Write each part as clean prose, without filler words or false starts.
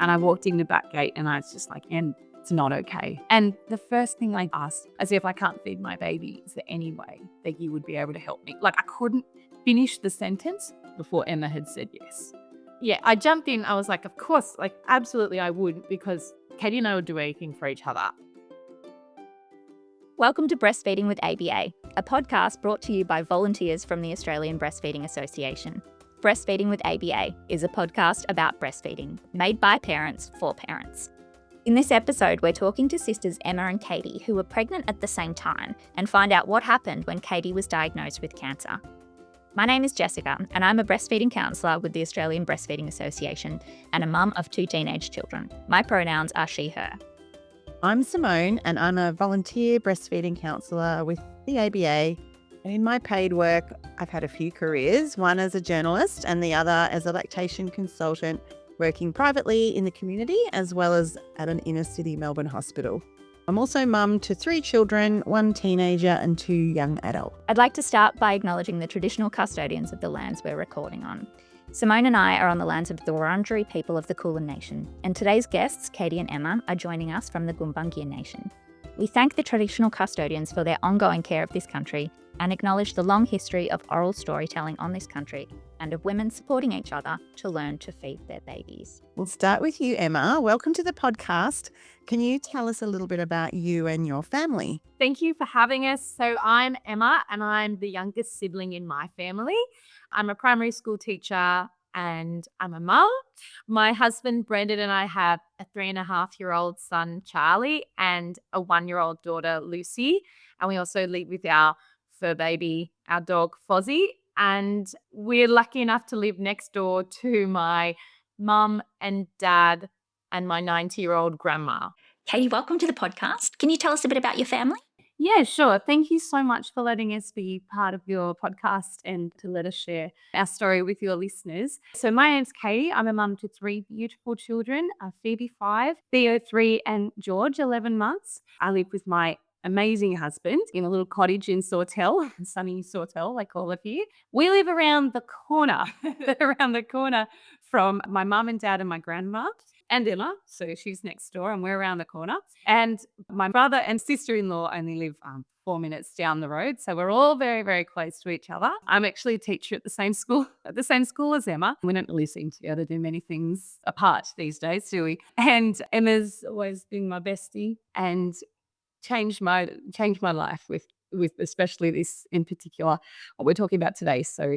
And I walked in the back gate and I was just like, and it's not okay. And the first thing I asked, as if I can't feed my baby, is there any way that you would be able to help me? Like I couldn't finish the sentence before Emma had said yes. Yeah, I jumped in. I was like, of course, like absolutely I would, because Katie and I would do anything for each other. Welcome to Breastfeeding with ABA, a podcast brought to you by volunteers from the Australian Breastfeeding Association. Breastfeeding with ABA is a podcast about breastfeeding, made by parents for parents. In this episode, we're talking to sisters Emma and Katie, who were pregnant at the same time, and find out what happened when Katie was diagnosed with cancer. My name is Jessica, and I'm a breastfeeding counsellor with the Australian Breastfeeding Association and a mum of 2 teenage children. My pronouns are she, her. I'm Simone, and I'm a volunteer breastfeeding counsellor with the ABA. And in my paid work, I've had a few careers, one as a journalist and the other as a lactation consultant, working privately in the community as well as at an inner city Melbourne hospital. I'm also mum to 3 children, 1 teenager and 2 young adults. I'd like to start by acknowledging the traditional custodians of the lands we're recording on. Simone and I are on the lands of the Wurundjeri people of the Kulin Nation, and today's guests, Katie and Emma, are joining us from the Gumbaynggirr Nation. We thank the traditional custodians for their ongoing care of this country and acknowledge the long history of oral storytelling on this country and of women supporting each other to learn to feed their babies. We'll start with you, Emma. Welcome to the podcast. Can you tell us a little bit about you and your family? Thank you for having us. So I'm Emma and I'm the youngest sibling in my family. I'm a primary school teacher and I'm a mum. My husband, Brendan, and I have a 3.5-year-old son, Charlie, and a 1-year-old daughter, Lucy. And we also live with our fur baby, our dog, Fozzie. And we're lucky enough to live next door to my mum and dad and my 90-year-old grandma. Katie, welcome to the podcast. Can you tell us a bit about your family? Yeah, sure. Thank you so much for letting us be part of your podcast and to let us share our story with your listeners. So my name's Katie. I'm a mum to 3 beautiful children, Phoebe 5, Theo 3, and George 11 months. I live with my amazing husband in a little cottage in Sawtell, sunny Sawtell, like all of you. We live around the corner, from my mum and dad and my grandma. And Emma, so she's next door and we're around the corner. And my brother and sister-in-law only live 4 minutes down the road. So we're all very, very close to each other. I'm actually a teacher at the same school as Emma. We don't really seem to be able to do many things apart these days, do we? And Emma's always been my bestie and changed my life with especially this in particular, what we're talking about today. So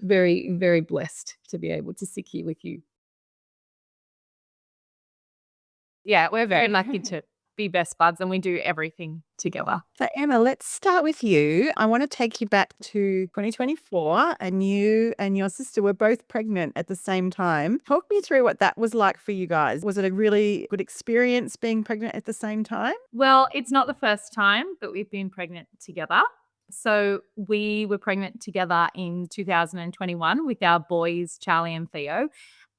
very, very blessed to be able to sit here with you. Yeah, we're very lucky to be best buds and we do everything together. So Emma, let's start with you. I want to take you back to 2024 and you and your sister were both pregnant at the same time. Talk me through what that was like for you guys. Was it a really good experience being pregnant at the same time? Well, it's not the first time that we've been pregnant together. So we were pregnant together in 2021 with our boys, Charlie and Theo.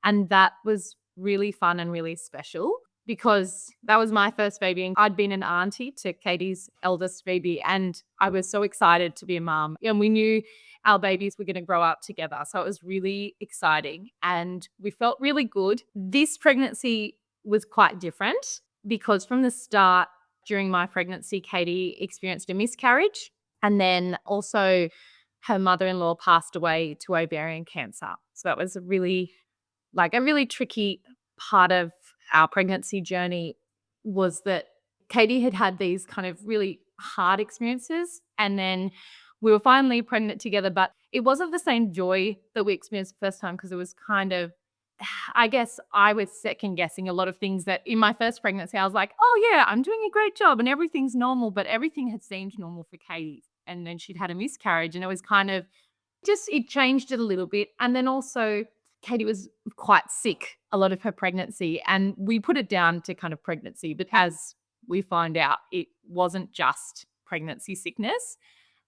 And that was really fun and really special, because that was my first baby and I'd been an auntie to Katie's eldest baby and I was so excited to be a mum. And we knew our babies were going to grow up together. So it was really exciting and we felt really good. This pregnancy was quite different because from the start during my pregnancy, Katie experienced a miscarriage and then also her mother-in-law passed away to ovarian cancer. So that was a really tricky part of our pregnancy journey, was that Katie had had these kind of really hard experiences and then we were finally pregnant together, but it wasn't the same joy that we experienced the first time because it was kind of, I guess I was second guessing a lot of things that in my first pregnancy, I was like, oh yeah, I'm doing a great job and everything's normal, but everything had seemed normal for Katie. And then she'd had a miscarriage and it was kind of just, it changed it a little bit. And then also Katie was quite sick a lot of her pregnancy and we put it down to kind of pregnancy, but as we find out, it wasn't just pregnancy sickness.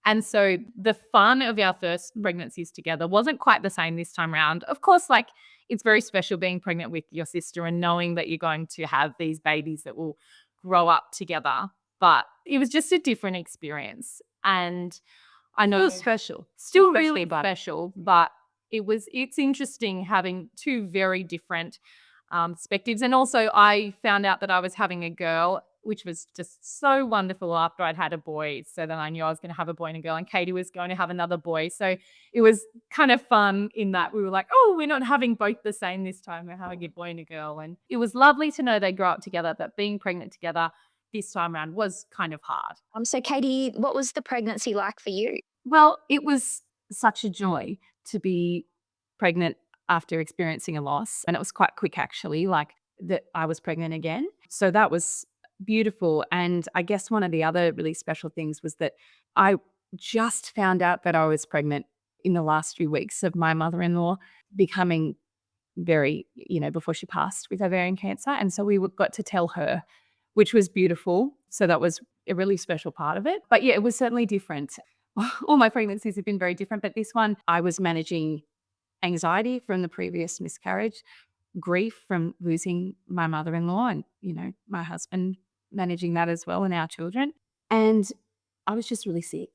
And so the fun of our first pregnancies together wasn't quite the same this time around. Of course, like it's very special being pregnant with your sister and knowing that you're going to have these babies that will grow up together. But it was just a different experience. And I know still really special, but it's interesting having 2 very different perspectives. And also I found out that I was having a girl, which was just so wonderful after I'd had a boy. So then I knew I was going to have a boy and a girl, and Katie was going to have another boy. So it was kind of fun in that we were like, oh, we're not having both the same this time. We're having a boy and a girl. And it was lovely to know they grow up together, but being pregnant together this time around was kind of hard. So Katie, what was the pregnancy like for you? Well, it was such a joy to be pregnant after experiencing a loss. And it was quite quick, actually, like that I was pregnant again. So that was beautiful. And I guess one of the other really special things was that I just found out that I was pregnant in the last few weeks of my mother-in-law becoming very, before she passed with ovarian cancer. And so we got to tell her, which was beautiful. So that was a really special part of it. But yeah, it was certainly different. All my pregnancies have been very different, but this one I was managing anxiety from the previous miscarriage, grief from losing my mother-in-law and, my husband, managing that as well and our children. And I was just really sick.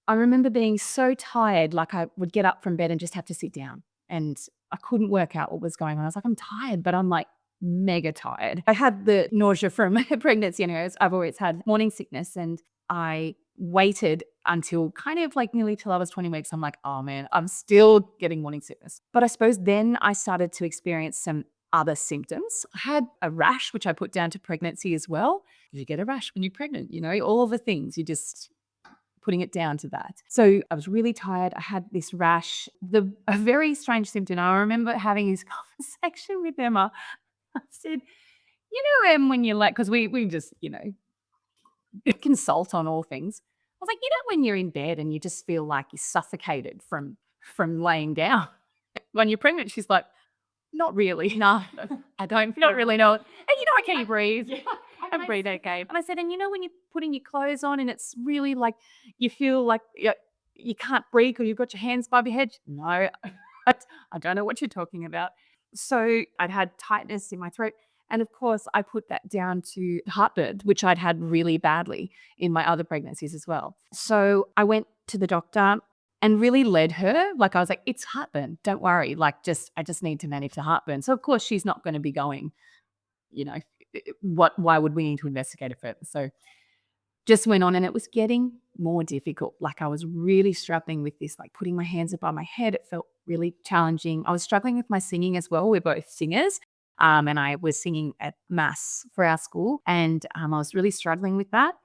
I remember being so tired, like I would get up from bed and just have to sit down, and I couldn't work out what was going on. I was like, I'm tired, but I'm like mega tired. I had the nausea from pregnancy anyways. I've always had morning sickness, and I waited until kind of like nearly till I was 20 weeks. I'm like, oh man, I'm still getting morning sickness. But I suppose then I started to experience some other symptoms. I had a rash, which I put down to pregnancy as well. You get a rash when you're pregnant, all the things, you're just putting it down to that. So I was really tired. I had this rash, a very strange symptom. I remember having this conversation with Emma. I said, Em, when you're like, because we just, consult on all things. I was like, when you're in bed and you just feel like you're suffocated from laying down. When you're pregnant, she's like, not really. No, I don't really know. And can you breathe? I breathe okay. And I said, and when you're putting your clothes on and it's really like you feel like you can't breathe because you've got your hands above your head. No, I don't know what you're talking about. So I'd had tightness in my throat. And of course, I put that down to heartburn, which I'd had really badly in my other pregnancies as well. So I went to the doctor and really led her. Like I was like, it's heartburn. Don't worry. Like I just need to manage the heartburn. So of course, she's not going to be going, why would we need to investigate it further? So just went on, and it was getting more difficult. Like I was really struggling with this, like putting my hands above my head. It felt really challenging. I was struggling with my singing as well. We're both singers. And I was singing at mass for our school, and I was really struggling with that.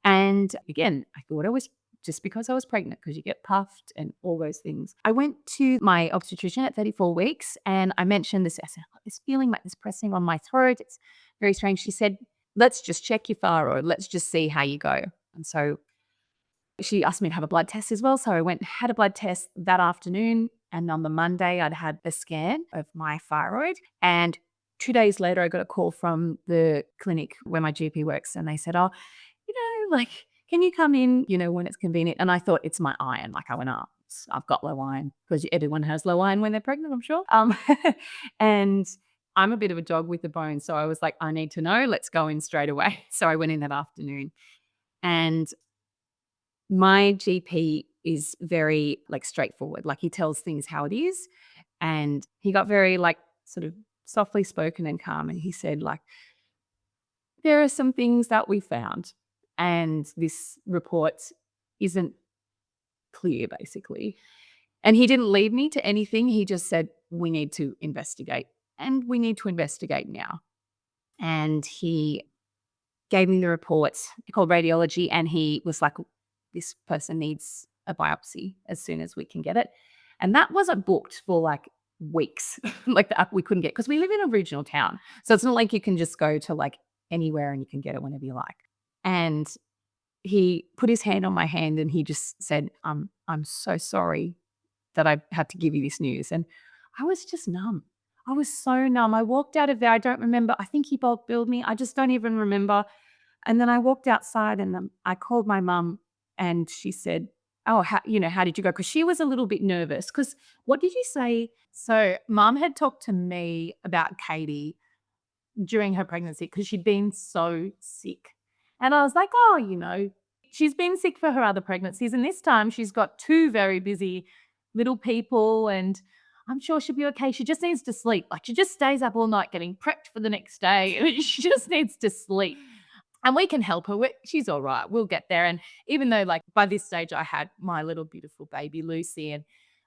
And again, I thought I was just because I was pregnant, because you get puffed and all those things. I went to my obstetrician at 34 weeks and I mentioned this. I said, I've got this feeling like this pressing on my throat. It's very strange. She said, let's just check your thyroid. Let's just see how you go. And so she asked me to have a blood test as well. So I went and had a blood test that afternoon. And on the Monday, I'd had a scan of my thyroid. And 2 days later, I got a call from the clinic where my GP works. And they said, oh, can you come in, when it's convenient? And I thought it's my iron. Like I went, oh, I've got low iron, because everyone has low iron when they're pregnant, I'm sure. And I'm a bit of a dog with a bone. So I was like, I need to know. Let's go in straight away. So I went in that afternoon. And my GP is very straightforward. Like he tells things how it is. And he got very sort of softly spoken and calm. And he said there are some things that we found, and this report isn't clear, basically. And he didn't lead me to anything. He just said, we need to investigate, and we need to investigate now. And he gave me the reports called radiology, and he was like, this person needs a biopsy as soon as we can get it. And that wasn't booked for weeks. We couldn't get, because we live in a regional town. So it's not like you can just go to anywhere and you can get it whenever you like. And he put his hand on my hand and he just said, I'm so sorry that I had to give you this news. And I was just numb. I was so numb. I walked out of there. I don't remember. I think he bulk billed me. I just don't even remember. And then I walked outside and I called my mum, and she said, oh, how did you go? Because she was a little bit nervous. Because what did you say? So mum had talked to me about Katie during her pregnancy because she'd been so sick. And I was like, oh, she's been sick for her other pregnancies. And this time she's got 2 very busy little people. And I'm sure she'll be okay. She just needs to sleep. Like, she just stays up all night getting prepped for the next day. She just needs to sleep. And we can help her. She's all right. We'll get there. And even though, like, by this stage I had my little beautiful baby Lucy, and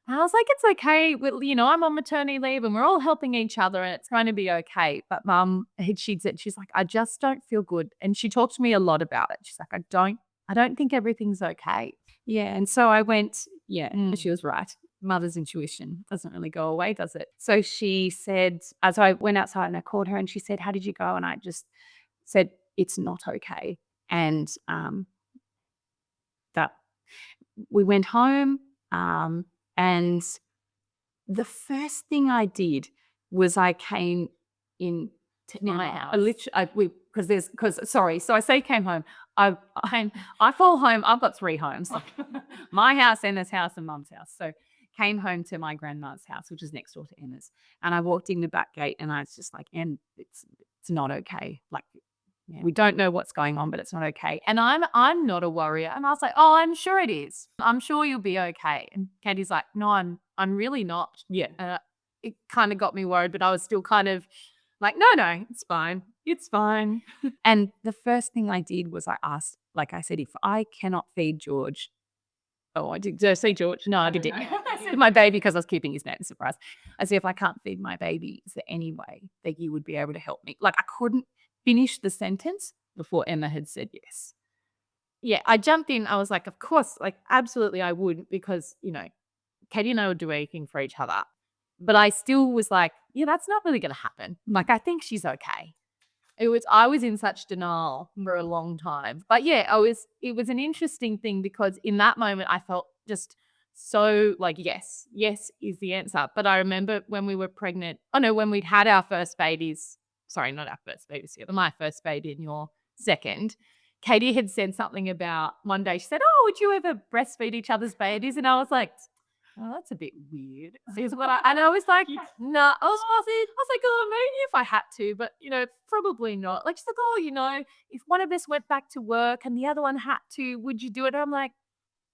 I was like, it's okay. Well, I'm on maternity leave and we're all helping each other and it's going to be okay. But Mum, she'd said, she's like, I just don't feel good. And she talked to me a lot about it. She's like, I don't think everything's okay. Yeah. And so I went, she was right. Mother's intuition doesn't really go away, does it? So she said, as I went outside and I called her and she said, how did you go? And I just said, it's not okay. And that we went home, and the first thing I did was I came in to my house. So I say came home. I fall home. I've got 3 homes, my house, Emma's house, and Mum's house. So came home to my grandma's house, which is next door to Emma's. And I walked in the back gate and I was just like, and it's not okay. Like, we don't know what's going on, but it's not okay. And I'm not a worrier. And I was like, oh, I'm sure it is. I'm sure you'll be okay. And Katie's like, no, I'm really not. Yeah. It kind of got me worried, but I was still kind of like, no, it's fine. It's fine. And the first thing I did was I asked, like I said, if I cannot feed George. Oh, did I say George? No, I didn't. My baby, because I was keeping his name a surprise. I said, if I can't feed my baby, is there any way that you would be able to help me? Like, I couldn't finish the sentence before Emma had said yes. Yeah, I jumped in. I was like, of course, like, absolutely I would, because, Katie and I would do anything for each other. But I still was like, yeah, that's not really going to happen. Like, I think she's okay. I was in such denial for a long time. But yeah, it was an interesting thing, because in that moment I felt just so like, yes is the answer. But I remember when we were pregnant, when we'd had our first babies, sorry, not our first babies here, but my first baby and your second, Katie had said something about one day, she said, oh, would you ever breastfeed each other's babies? And I was like, oh, that's a bit weird. And I was like, no, I was like, oh, maybe if I had to, but probably not. Like, she's like, oh, if one of us went back to work and the other one had to, would you do it? I'm like,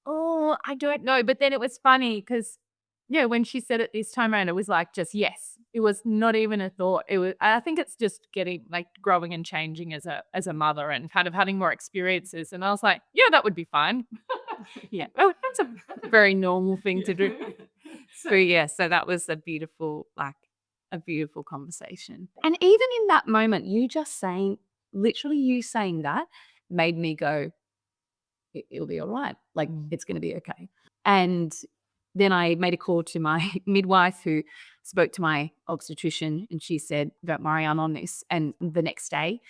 oh, I don't know. But then it was funny because, when she said it this time around, it was like just yes. It was not even a thought. I think it's just getting like growing and changing as a mother and kind of having more experiences. And I was like, yeah, that would be fine. Yeah. Oh, that's a very normal thing to do. So that was a beautiful conversation. And even in that moment, literally you saying that made me go, it'll be all right. Like, it's going to be okay. And then I made a call to my midwife, who spoke to my obstetrician, and she said, don't worry, I'm on this. And the next day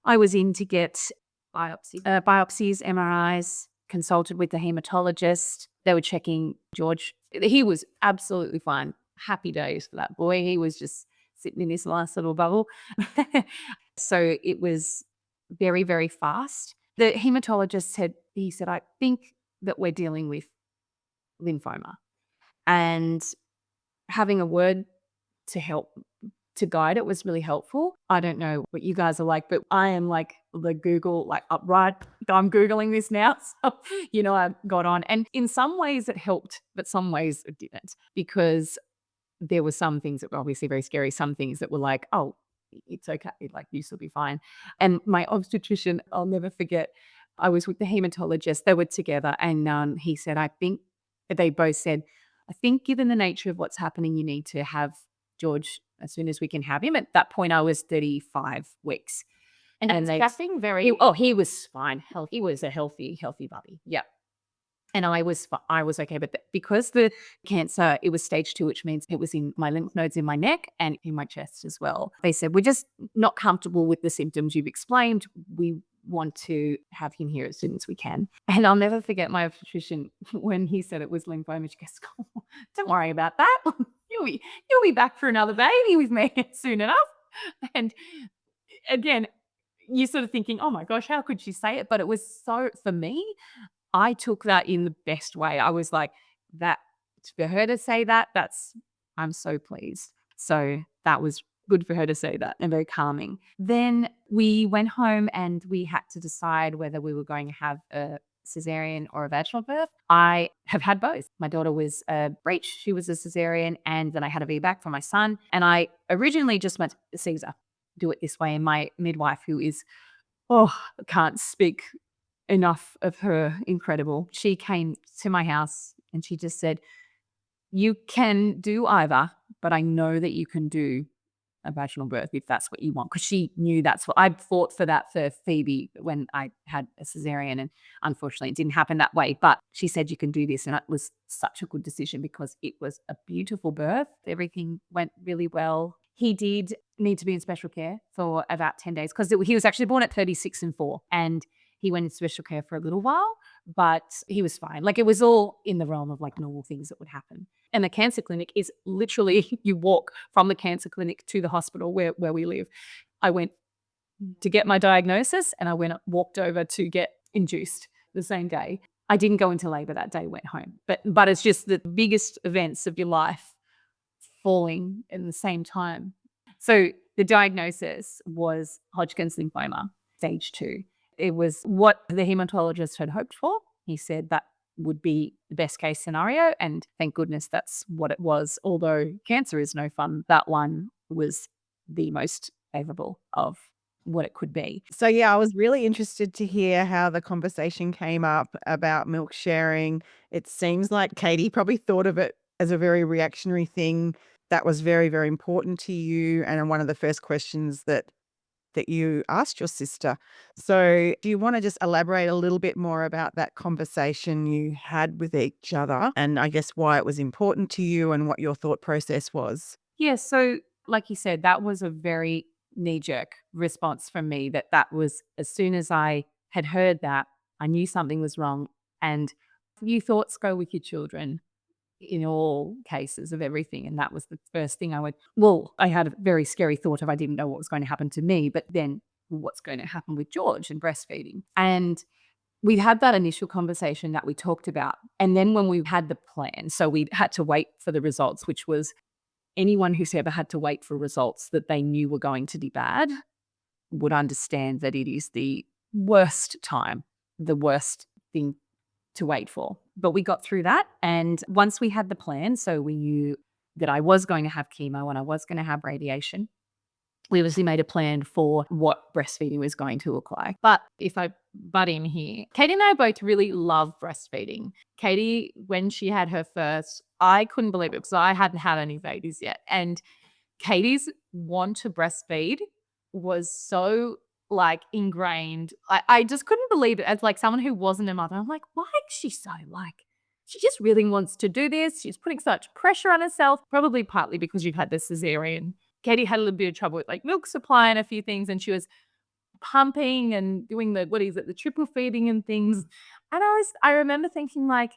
I was in to get biopsies, MRIs, consulted with the hematologist. They were checking George. He was absolutely fine. Happy days for that boy. He was just sitting in his nice little bubble. So it was very, very fast. The hematologist said, I think that we're dealing with lymphoma, and having a word to help to guide it was really helpful. I don't know what you guys are like, but I am like the Google, like upright. I'm Googling this now. So, I got on, and in some ways it helped, but some ways it didn't, because there were some things that were obviously very scary. Some things that were like, oh, it's okay. Like, you will be fine. And my obstetrician, I'll never forget, I was with the hematologist. They were together, and he said, they both said, I think given the nature of what's happening, you need to have George as soon as we can have him. At that point, I was 35 weeks. And discussing he was fine. He was a healthy puppy. Yeah. And I was okay. But because the cancer, it was stage 2, which means it was in my lymph nodes in my neck and in my chest as well. They said, we're just not comfortable with the symptoms you've explained. We want to have him here as soon as we can. And I'll never forget my obstetrician when he said it was lymphoma. She goes, oh, don't worry about that. You'll be back for another baby with me soon enough. And again, you're sort of thinking, oh my gosh, how could she say it? But it was so, for me, I took that in the best way. I was like, that for her to say that, I'm so pleased. So that was good for her to say that, and very calming. Then we went home and we had to decide whether we were going to have a cesarean or a vaginal birth. I have had both. My daughter was a breech, she was a cesarean, and then I had a VBAC for my son. And I originally just went Caesar, do it this way. And my midwife, who is, can't speak enough of her, incredible. She came to my house and she just said, you can do either, but I know that you can do a vaginal birth if that's what you want. Because she knew that's what I fought for that for Phoebe when I had a cesarean, and unfortunately it didn't happen that way. But she said you can do this, and it was such a good decision because it was a beautiful birth. Everything went really well. He did need to be in special care for about 10 days because he was actually born at 36 and 4, and he went in special care for a little while, but he was fine. Like, it was all in the realm of like normal things that would happen. And the cancer clinic is literally, you walk from the cancer clinic to the hospital where we live. I went to get my diagnosis and I walked over to get induced the same day. I didn't go into labor that day, went home. But it's just the biggest events of your life falling in the same time. So the diagnosis was Hodgkin's lymphoma, stage 2. It was what the hematologist had hoped for. He said that would be the best case scenario, and thank goodness that's what it was. Although cancer is no fun, that one was the most favorable of what it could be. So, yeah, I was really interested to hear how the conversation came up about milk sharing. It seems like Katie probably thought of it as a very reactionary thing that was very, very important to you, and one of the first questions that you asked your sister. So do you want to just elaborate a little bit more about that conversation you had with each other, and I guess why it was important to you and what your thought process was? Yeah, so like you said, that was a very knee-jerk response from me. That was, as soon as I had heard that, I knew something was wrong. And your thoughts go with your children in all cases of everything. And that was the first thing I had a very scary thought of, I didn't know what was going to happen to me, but then what's going to happen with George and breastfeeding. And we had that initial conversation that we talked about. And then when we had the plan, so we had to wait for the results, which was anyone who's ever had to wait for results that they knew were going to be bad would understand that it is the worst time, the worst thing to wait for. But we got through that. And once we had the plan, so we knew that I was going to have chemo and I was going to have radiation, we obviously made a plan for what breastfeeding was going to look like. But if I butt in here, Katie and I both really love breastfeeding. Katie, when she had her first, I couldn't believe it because I hadn't had any babies yet. And Katie's want to breastfeed was so like ingrained. I just couldn't believe it as like someone who wasn't a mother. I'm like, why is she so like, she just really wants to do this. She's putting such pressure on herself, probably partly because you've had the cesarean. Katie had a little bit of trouble with like milk supply and a few things, and she was pumping and doing the triple feeding and things. And I remember thinking like,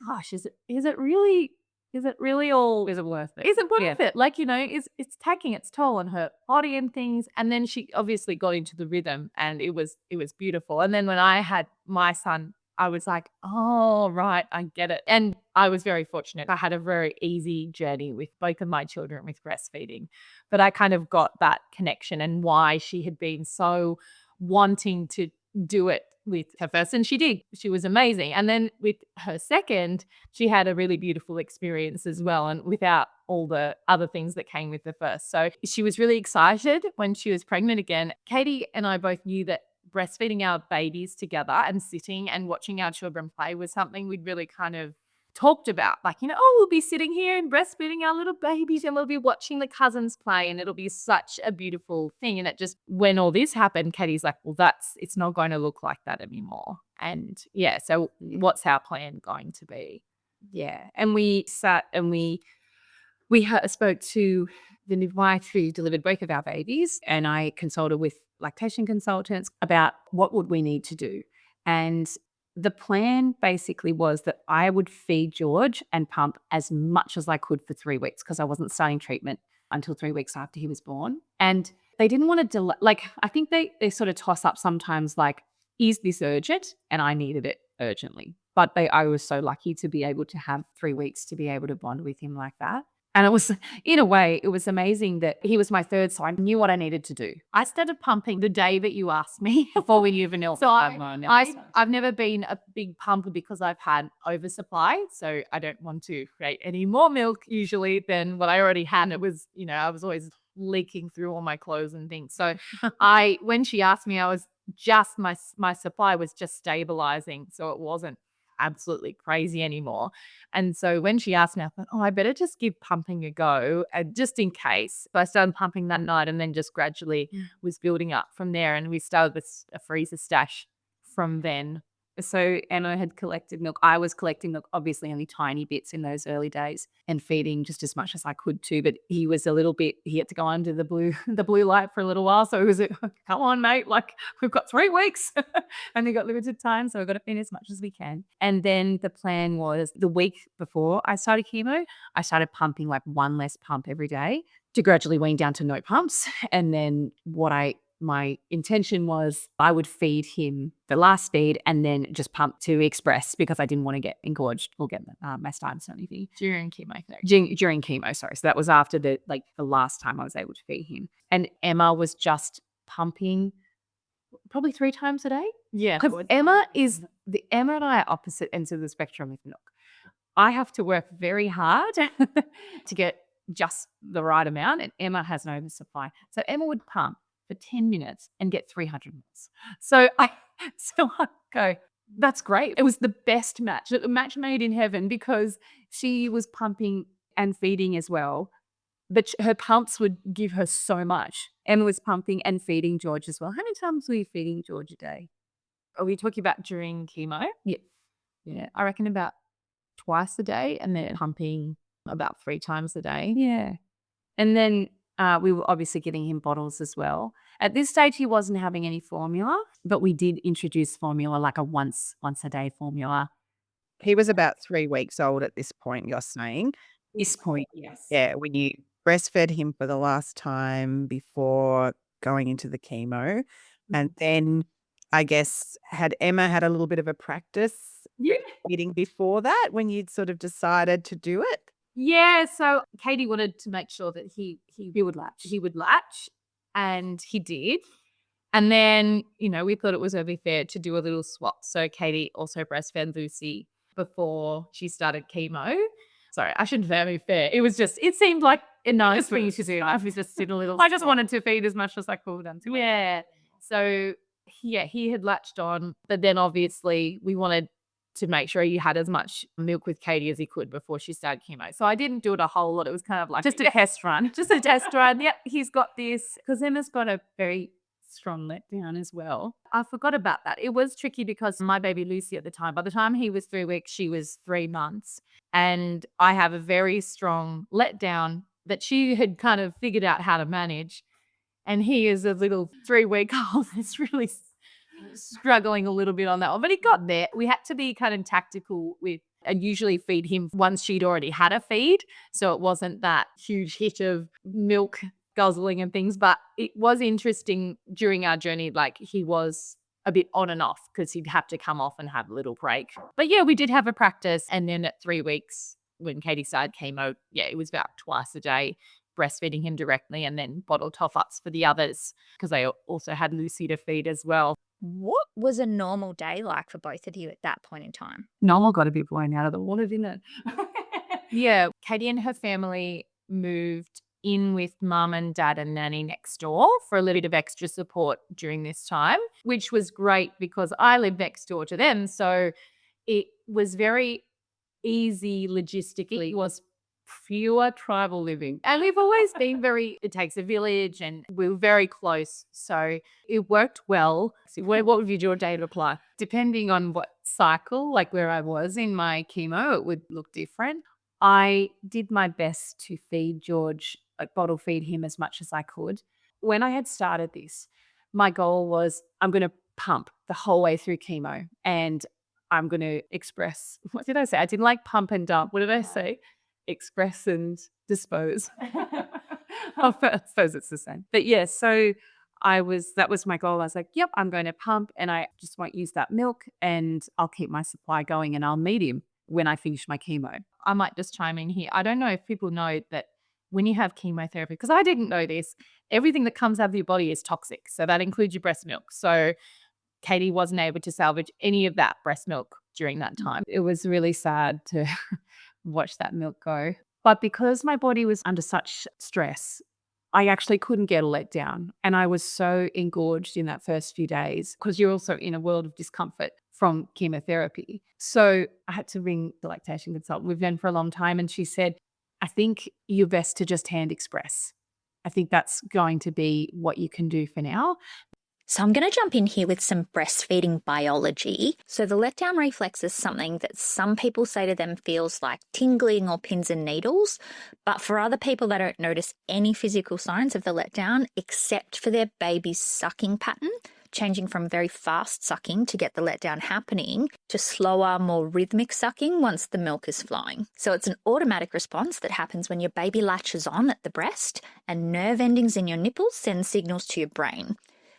gosh, is it really all, is it worth it? Is it worth it? Like, it's taking its toll on her body and things. And then she obviously got into the rhythm and it was beautiful. And then when I had my son, I was like, oh, right, I get it. And I was very fortunate. I had a very easy journey with both of my children with breastfeeding. But I kind of got that connection and why she had been so wanting to do it with her first. And she did. She was amazing. And then with her second, she had a really beautiful experience as well, and without all the other things that came with the first. So she was really excited when she was pregnant again. Katie and I both knew that breastfeeding our babies together and sitting and watching our children play was something we'd really kind of talked about. Like, we'll be sitting here and breastfeeding our little babies and we'll be watching the cousins play and it'll be such a beautiful thing. And it just, when all this happened, Katie's like, well, it's not going to look like that anymore. And yeah, so what's our plan going to be? Yeah. And we sat and we spoke to the midwife who delivered both of our babies, and I consulted with lactation consultants about what would we need to do. And the plan basically was that I would feed George and pump as much as I could for 3 weeks because I wasn't starting treatment until 3 weeks after he was born. And they didn't want to delay. Like, I think they sort of toss up sometimes like, is this urgent? And I needed it urgently. But I was so lucky to be able to have 3 weeks to be able to bond with him like that. And it was, in a way, it was amazing that he was my third, so I knew what I needed to do. I started pumping the day that you asked me. Before we knew vanilla. So I've never been a big pumper because I've had oversupply. So I don't want to create any more milk usually than what I already had. It was, I was always leaking through all my clothes and things. So when she asked me, I was just, my supply was just stabilizing. So it wasn't absolutely crazy anymore. And so when she asked me, I thought, I better just give pumping a go, just in case. So I started pumping that night and then just gradually was building up from there. And we started with a freezer stash from then. So Emma had collected milk. I was collecting milk, obviously only tiny bits in those early days, and feeding just as much as I could too. But he was he had to go under the blue light for a little while. So it was, come on, mate, like we've got 3 weeks and we got limited time. So we've got to feed as much as we can. And then the plan was the week before I started chemo, I started pumping like 1 less pump every day to gradually wean down to no pumps. And then my intention was I would feed him the last feed and then just pump to express because I didn't want to get engorged or get mastitis or anything. During chemotherapy. During chemo, sorry. So that was after the last time I was able to feed him. And Emma was just pumping probably 3 times a day. Yeah. Because Emma and I are opposite ends of the spectrum with milk. I have to work very hard to get just the right amount, and Emma has an oversupply. So Emma would pump for 10 minutes and get 300 mils. So I go, that's great. It was the best match, a match made in heaven, because she was pumping and feeding as well. But her pumps would give her so much. Emma was pumping and feeding George as well. How many times were you feeding George a day? Are we talking about during chemo? Yeah. I reckon about twice a day, and then pumping about 3 times a day. Yeah. And then we were obviously getting him bottles as well. At this stage, he wasn't having any formula, but we did introduce formula, like a once a day formula. He was about 3 weeks old at this point, you're saying? This point, yes. Yeah, when you breastfed him for the last time before going into the chemo. And then I guess had Emma had a little bit of a practice feeding before that when you'd sort of decided to do it? Yeah, so Katie wanted to make sure that he would latch. He would latch, and he did. And then, we thought it was only fair to do a little swap. So Katie also breastfed Lucy before she started chemo. Sorry, I shouldn't say fair. It seemed like a nice thing to do. I just did a little. I just wanted to feed as much as I could. Yeah. So he had latched on, but then obviously we wanted to make sure he had as much milk with Katie as he could before she started chemo. So I didn't do it a whole lot. It was kind of like just a test run. Just a test run. Yep, he's got this. Because Emma's got a very strong letdown as well. I forgot about that. It was tricky because my baby Lucy at the time, by the time he was 3 weeks, she was 3 months. And I have a very strong letdown that she had kind of figured out how to manage. And he is a little 3-week-old that's really struggling a little bit on that one, but he got there. We had to be kind of tactical and usually feed him once she'd already had a feed, so it wasn't that huge hit of milk guzzling and things. But it was interesting during our journey, like he was a bit on and off because he'd have to come off and have a little break. But yeah, we did have a practice, and then at 3 weeks when Katie started chemo, it was about twice a day, breastfeeding him directly, and then bottle top-ups for the others because I also had Lucy to feed as well. What was a normal day like for both of you at that point in time? Normal got a bit blown out of the water, didn't it? Yeah, Katie and her family moved in with mum and dad and nanny next door for a little bit of extra support during this time, which was great because I live next door to them. So it was very easy logistically. It was pure tribal living. And we've always been it takes a village, and we were very close. So it worked well. So what would your day look like? Depending on what cycle, like where I was in my chemo, it would look different. I did my best to feed George, bottle feed him as much as I could. When I had started this, my goal was I'm going to pump the whole way through chemo, and I'm going to express. What did I say? I didn't like pump and dump. What did I say? Express and dispose. I suppose it's the same. But yeah, so that was my goal. I was like, yep, I'm going to pump, and I just won't use that milk, and I'll keep my supply going, and I'll meet him when I finish my chemo. I might just chime in here. I don't know if people know that when you have chemotherapy, because I didn't know this, everything that comes out of your body is toxic. So that includes your breast milk. So Katie wasn't able to salvage any of that breast milk during that time. It was really sad to watch that milk go. But because my body was under such stress, I actually couldn't get a letdown. And I was so engorged in that first few days because you're also in a world of discomfort from chemotherapy. So I had to ring the lactation consultant we've known for a long time. And she said, I think you're best to just hand express. I think that's going to be what you can do for now. So I'm going to jump in here with some breastfeeding biology. So the letdown reflex is something that some people say to them feels like tingling or pins and needles, but for other people they don't notice any physical signs of the letdown except for their baby's sucking pattern, changing from very fast sucking to get the letdown happening to slower, more rhythmic sucking once the milk is flowing. So it's an automatic response that happens when your baby latches on at the breast and nerve endings in your nipples send signals to your brain.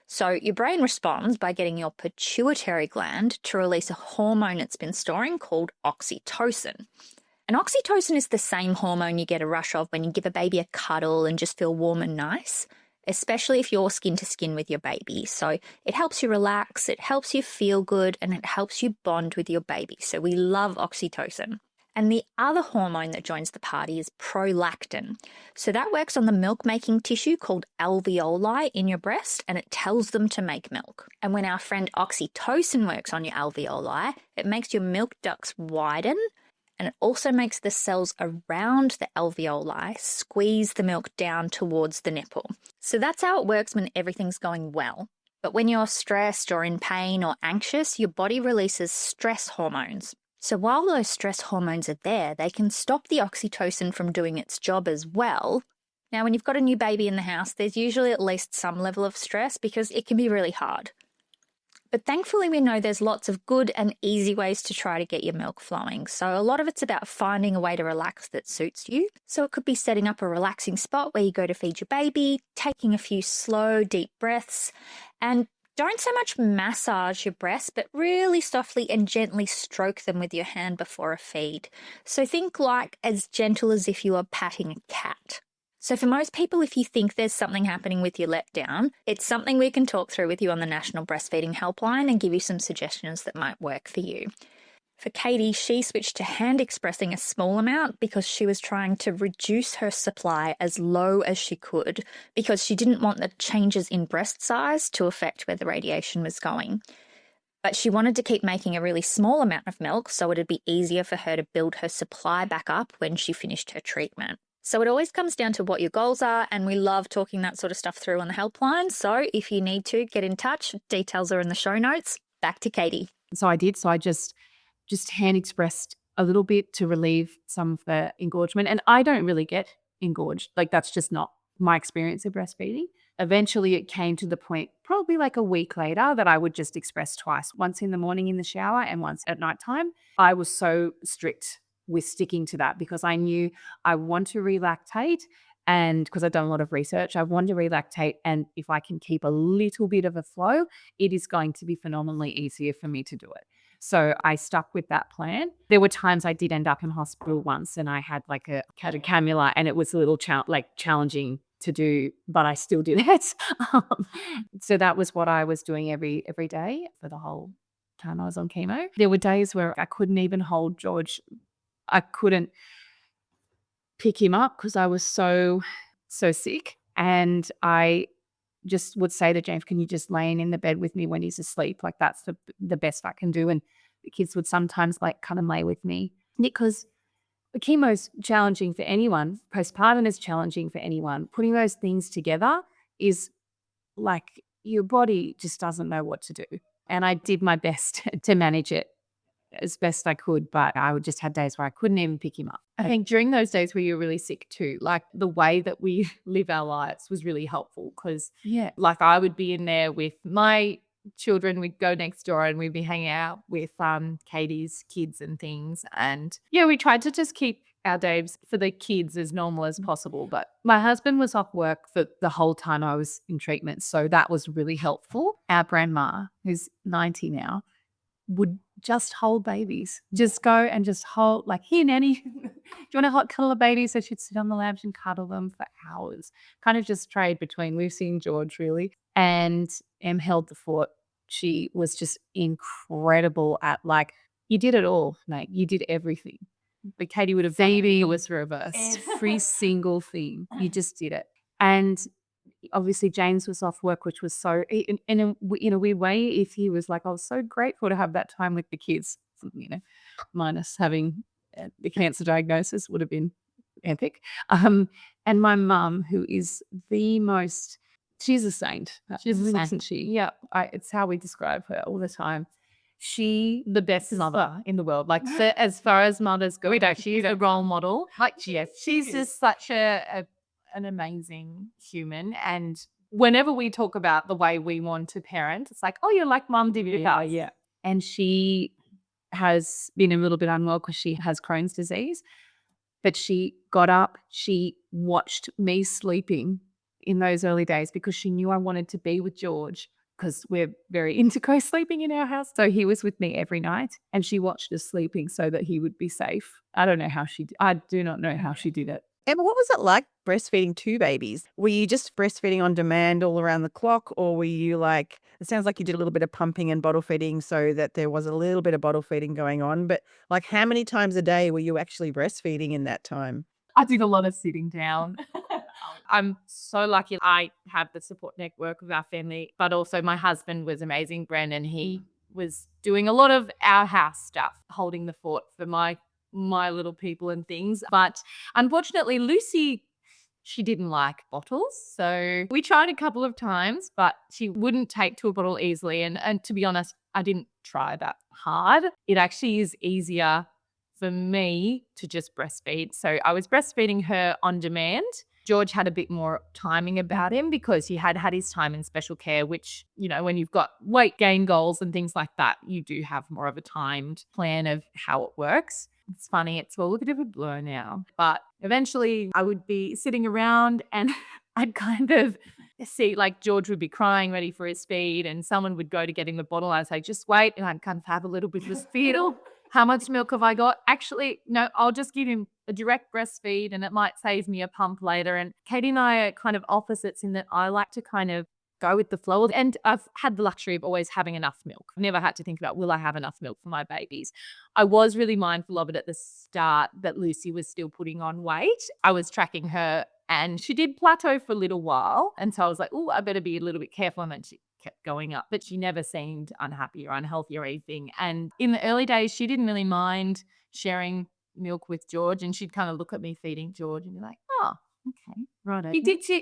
So your brain responds by getting your pituitary gland to release a hormone it's been storing called oxytocin. And oxytocin is the same hormone you get a rush of when you give a baby a cuddle and just feel warm and nice, especially if you're skin to skin with your baby. So it helps you relax, it helps you feel good, and it helps you bond with your baby. So we love oxytocin. And the other hormone that joins the party is prolactin. So that works on the milk-making tissue called alveoli in your breast, and it tells them to make milk. And when our friend oxytocin works on your alveoli, it makes your milk ducts widen, and it also makes the cells around the alveoli squeeze the milk down towards the nipple. So that's how it works when everything's going well. But when you're stressed or in pain or anxious, your body releases stress hormones. So while those stress hormones are there, they can stop the oxytocin from doing its job as well. Now, when you've got a new baby in the house, there's usually at least some level of stress because it can be really hard. But thankfully, we know there's lots of good and easy ways to try to get your milk flowing. So a lot of it's about finding a way to relax that suits you. So it could be setting up a relaxing spot where you go to feed your baby, taking a few slow, deep breaths, and don't so much massage your breasts, but really softly and gently stroke them with your hand before a feed. So think like as gentle as if you are patting a cat. So for most people, if you think there's something happening with your letdown, it's something we can talk through with you on the National Breastfeeding Helpline and give you some suggestions that might work for you. For Katie, she switched to hand expressing a small amount because she was trying to reduce her supply as low as she could because she didn't want the changes in breast size to affect where the radiation was going. But she wanted to keep making a really small amount of milk so it'd be easier for her to build her supply back up when she finished her treatment. So it always comes down to what your goals are, and we love talking that sort of stuff through on the helpline. So if you need to, get in touch. Details are in the show notes. Back to Katie. So I did. So I just hand expressed a little bit to relieve some of the engorgement. And I don't really get engorged. Like that's just not my experience of breastfeeding. Eventually it came to the point, probably like a week later, that I would just express twice, once in the morning in the shower and once at nighttime. I was so strict with sticking to that because I knew I want to relactate, and because I've done a lot of research, I want to relactate, and if I can keep a little bit of a flow, it is going to be phenomenally easier for me to do it. So I stuck with that plan. There were times I did end up in hospital once and I had like a cannula, and it was a little challenging to do, but I still did it. So that was what I was doing every day for the whole time I was on chemo. There were days where I couldn't even hold George. I couldn't pick him up because I was so sick, and I just would say to James, can you just lay in the bed with me when he's asleep? Like that's the best I can do. And the kids would sometimes like come and lay with me because chemo's challenging for anyone. Postpartum is challenging for anyone. Putting those things together is like your body just doesn't know what to do. And I did my best to manage it as best I could, but I would just had days where I couldn't even pick him up. I think during those days where you're really sick too, like the way that we live our lives was really helpful because like I would be in there with my children, we'd go next door and we'd be hanging out with Katie's kids and things. And we tried to just keep our days for the kids as normal as possible. But my husband was off work for the whole time I was in treatment. So that was really helpful. Our grandma, who's 90 now, would just hold babies. Just go and just hold, like, here, nanny, do you want to cuddle a baby? So she'd sit on the lounge and cuddle them for hours. Kind of just trade between Lucy and George, really. And Em held the fort. She was just incredible at, like, you did it all, mate. You did everything. But Katie would have baby was reversed. Every single thing. You just did it. And obviously James was off work, which was so in a weird way, if he was like, I was so grateful to have that time with the kids, minus having the cancer diagnosis would have been epic. And my mum, who is the most, she's a saint. She's a saint. Isn't she? Yeah. It's how we describe her all the time. The best mother in the world. Like, as far as mothers go, she's a role model. Like, yes, she's just such an amazing human. And whenever we talk about the way we want to parent, it's like, oh, you're like mum did. Yeah. And she has been a little bit unwell because she has Crohn's disease. But she got up, she watched me sleeping in those early days because she knew I wanted to be with George, because we're very into co-sleeping in our house. So he was with me every night and she watched us sleeping so that he would be safe. I do not know how she did it. Emma, what was it like breastfeeding 2 babies? Were you just breastfeeding on demand all around the clock, or were you like, it sounds like you did a little bit of pumping and bottle feeding so that there was a little bit of bottle feeding going on, but like how many times a day were you actually breastfeeding in that time? I did a lot of sitting down. I'm so lucky I have the support network of our family, but also my husband was amazing, Brandon. He was doing a lot of our house stuff, holding the fort for my little people and things. But unfortunately, Lucy, she didn't like bottles. So we tried a couple of times, but she wouldn't take to a bottle easily. And to be honest, I didn't try that hard. It actually is easier for me to just breastfeed. So I was breastfeeding her on demand. George had a bit more timing about him because he had his time in special care, which, when you've got weight gain goals and things like that, you do have more of a timed plan of how it works. It's funny, it's all a bit of a blur now. But eventually I would be sitting around and I'd kind of see, like, George would be crying, ready for his feed, and someone would go to get him the bottle. I'd say, just wait. And I'd kind of have a little bit of a feedle. How much milk have I got? Actually, no, I'll just give him a direct breastfeed and it might save me a pump later. And Katie and I are kind of opposites in that I like to kind of go with the flow. And I've had the luxury of always having enough milk. I've never had to think about, will I have enough milk for my babies? I was really mindful of it at the start that Lucy was still putting on weight. I was tracking her and she did plateau for a little while. And so I was like, oh, I better be a little bit careful. And then she kept going up, but she never seemed unhappy or unhealthy or anything. And in the early days, she didn't really mind sharing milk with George, and she'd kind of look at me feeding George and be like, oh, okay, right.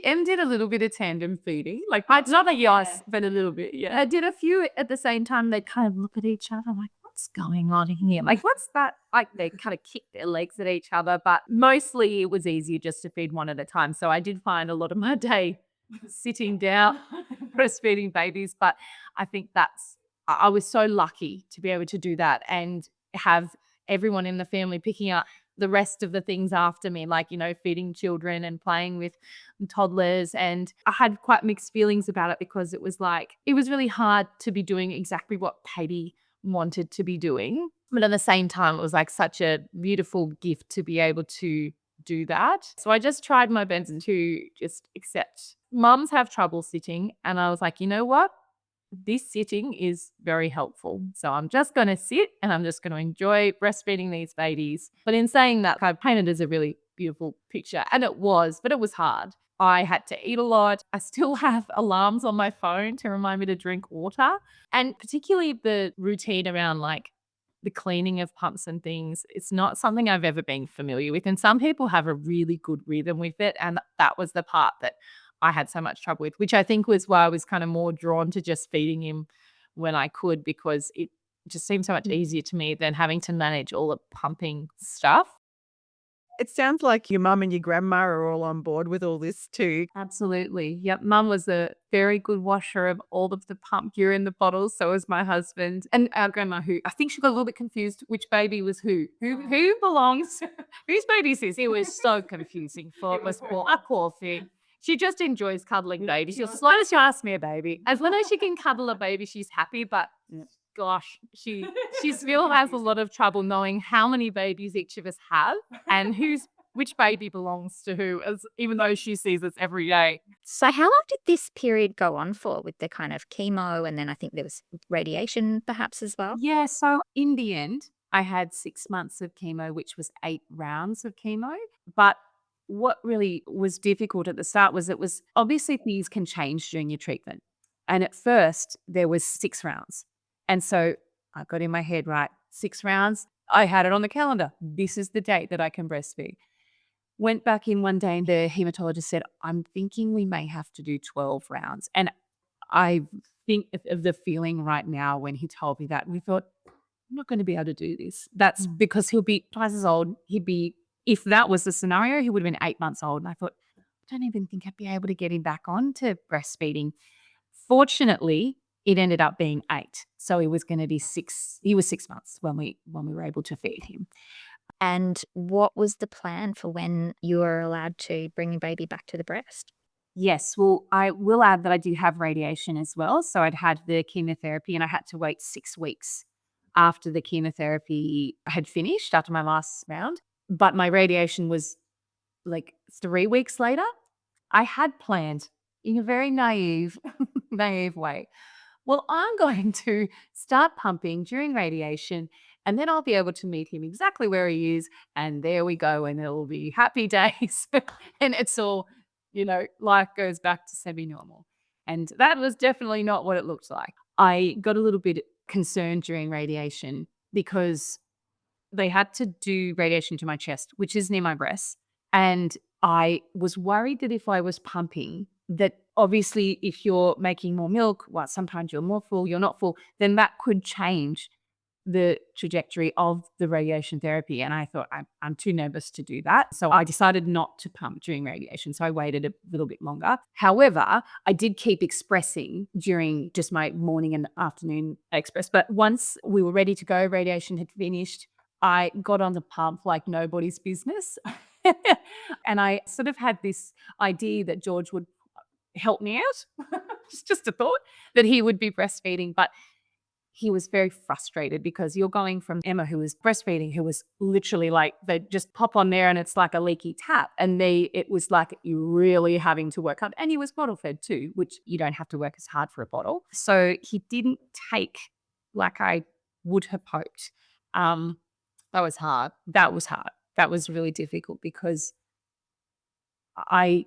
Em did a little bit of tandem feeding, like it's not a yes, but a little bit. Yeah, I did a few at the same time. They'd kind of look at each other like, what's going on here? Like, what's that? Like, they kind of kick their legs at each other, but mostly it was easier just to feed one at a time. So I did find a lot of my day sitting down breastfeeding babies, but I think I was so lucky to be able to do that and have everyone in the family picking up the rest of the things after me, like, feeding children and playing with toddlers. And I had quite mixed feelings about it because it was really hard to be doing exactly what Katie wanted to be doing. But at the same time, it was like such a beautiful gift to be able to do that. So I just tried my best to just accept mums have trouble sitting. And I was like, you know what? This sitting is very helpful. So I'm just going to sit and I'm just going to enjoy breastfeeding these babies. But in saying that, I painted as a really beautiful picture. And it was, but it was hard. I had to eat a lot. I still have alarms on my phone to remind me to drink water. And particularly the routine around like the cleaning of pumps and things, it's not something I've ever been familiar with. And some people have a really good rhythm with it. And that was the part that I had so much trouble with, which I think was why I was kind of more drawn to just feeding him when I could, because it just seemed so much easier to me than having to manage all the pumping stuff. It sounds like your mum and your grandma are all on board with all this too. Absolutely. Yep. Mum was a very good washer of all of the pump gear in the bottles. So was my husband. And our grandma, who I think she got a little bit confused which baby was who belongs, whose baby is this? It was so confusing for a poor thing. She just enjoys cuddling babies. As long as she asks me a baby, as long as she can cuddle a baby, she's happy. But gosh, she still has a lot of trouble knowing how many babies each of us have and which baby belongs to who, even though she sees us every day. So how long did this period go on for with the kind of chemo, and then I think there was radiation perhaps as well? Yeah, so in the end, I had 6 months of chemo, which was 8 rounds of chemo. But what really was difficult at the start was obviously things can change during your treatment. And at first, there was 6 rounds. And so I got in my head, right, 6 rounds. I had it on the calendar. This is the date that I can breastfeed. Went back in one day and the hematologist said, I'm thinking we may have to do 12 rounds. And I think of the feeling right now when he told me that. We thought, I'm not going to be able to do this. That's because he'll be twice as old. If that was the scenario, he would have been 8 months old. And I thought, I don't even think I'd be able to get him back on to breastfeeding. Fortunately, it ended up being 8. So he was going to be 6. He was 6 months when we were able to feed him. And what was the plan for when you were allowed to bring your baby back to the breast? Yes, well, I will add that I did have radiation as well. So I'd had the chemotherapy and I had to wait 6 weeks after the chemotherapy had finished, after my last round. But my radiation was like 3 weeks later. I had planned in a very naive way. Well, I'm going to start pumping during radiation and then I'll be able to meet him exactly where he is. And there we go. And it'll be happy days. And it's all, life goes back to semi-normal. And that was definitely not what it looked like. I got a little bit concerned during radiation because they had to do radiation to my chest, which is near my breast. And I was worried that if I was pumping, that obviously if you're making more milk, well, sometimes you're more full, you're not full, then that could change the trajectory of the radiation therapy. And I thought, I'm too nervous to do that. So I decided not to pump during radiation. So I waited a little bit longer. However, I did keep expressing during just my morning and afternoon express. But once we were ready to go, radiation had finished, I got on the pump like nobody's business. And I sort of had this idea that George would help me out. It's just a thought that he would be breastfeeding. But he was very frustrated because you're going from Emma, who was breastfeeding, who was literally like, they just pop on there and it's like a leaky tap. And it was like you really having to work hard. And he was bottle fed too, which you don't have to work as hard for a bottle. So he didn't take like I would have hoped. That was hard. That was really difficult because I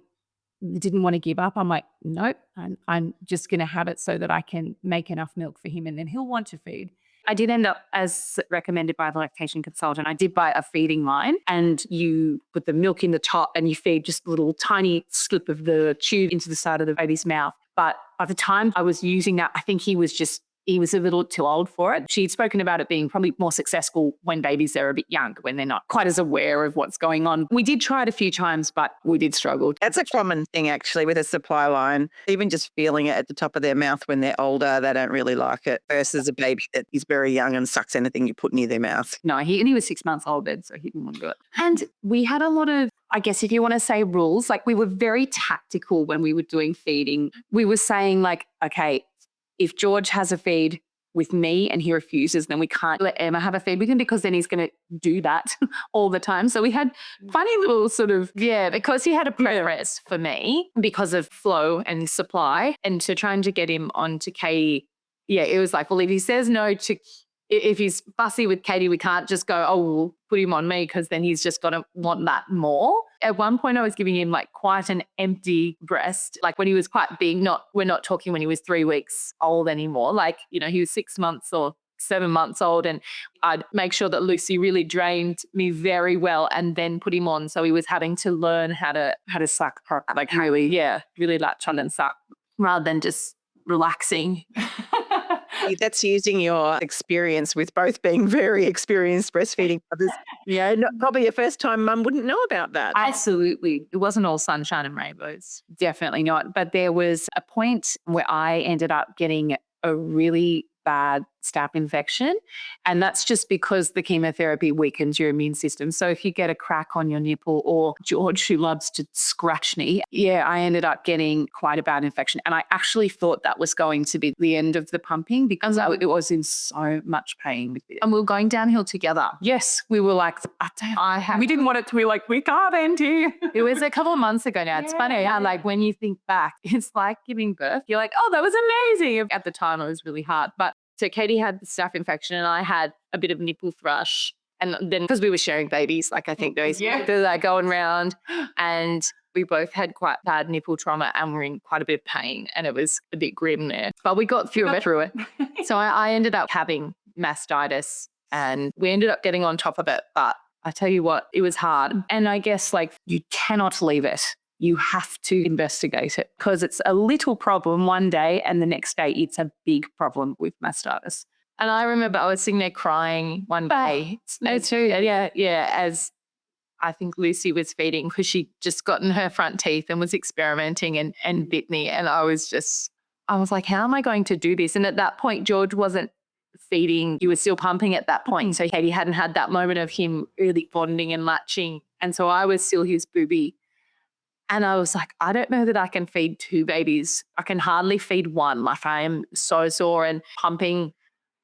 didn't want to give up. I'm like, nope, I'm just going to have it so that I can make enough milk for him and then he'll want to feed. I did end up, as recommended by the lactation consultant, I did buy a feeding line and you put the milk in the top and you feed just a little tiny slip of the tube into the side of the baby's mouth. But by the time I was using that, I think he was a little too old for it. She'd spoken about it being probably more successful when babies are a bit young, when they're not quite as aware of what's going on. We did try it a few times, but we did struggle. That's a common thing actually with a supply line. Even just feeling it at the top of their mouth when they're older, they don't really like it, versus a baby that is very young and sucks anything you put near their mouth. No, he was 6 months old then, so he didn't want to do it. And we had a lot of, I guess if you want to say rules, like we were very tactical when we were doing feeding. We were saying like, okay, if George has a feed with me and he refuses, then we can't let Emma have a feed with him because then he's going to do that all the time. So we had funny little sort of, because he had a preference for me because of flow and supply, and to trying to get him onto Katie, it was like, well, if he says no to, if he's fussy with Katie, we can't just go, oh, we'll put him on me because then he's just going to want that more. At one point I was giving him like quite an empty breast, like when he was quite big, we're not talking when he was 3 weeks old anymore. Like, he was 6 months or 7 months old, and I'd make sure that Lucy really drained me very well and then put him on. So he was having to learn how to suck, like really latch on and suck rather than just relaxing. That's using your experience with both being very experienced breastfeeding mothers. Probably your first time mum wouldn't know about that. Absolutely. It wasn't all sunshine and rainbows. Definitely not. But there was a point where I ended up getting a really bad staph infection. And that's just because the chemotherapy weakens your immune system. So if you get a crack on your nipple, or George, who loves to scratch me, I ended up getting quite a bad infection. And I actually thought that was going to be the end of the pumping because it was in so much pain with it. And we were going downhill together. Yes, we were like, we didn't want it to be like, we can't end here. It was a couple of months ago now. It's funny how, like, when you think back, it's like giving birth. You're like, oh, that was amazing. At the time, it was really hard. But so Katie had the staph infection and I had a bit of nipple thrush. And then because we were sharing babies, like I think those they're like going round, and we both had quite bad nipple trauma and were in quite a bit of pain, and it was a bit grim there. But we got through it. So I ended up having mastitis and we ended up getting on top of it. But I tell you what, it was hard. And I guess like you cannot leave it. You have to investigate it because it's a little problem one day and the next day it's a big problem with mastitis. And I remember I was sitting there crying one day. No, too. Yeah. As I think Lucy was feeding because she'd just gotten her front teeth and was experimenting and bit me. And I was like, how am I going to do this? And at that point, George wasn't feeding. He was still pumping at that point. So Katie hadn't had that moment of him really bonding and latching. And so I was still his booby. And I was like, I don't know that I can feed two babies. I can hardly feed one. Like I am so sore and pumping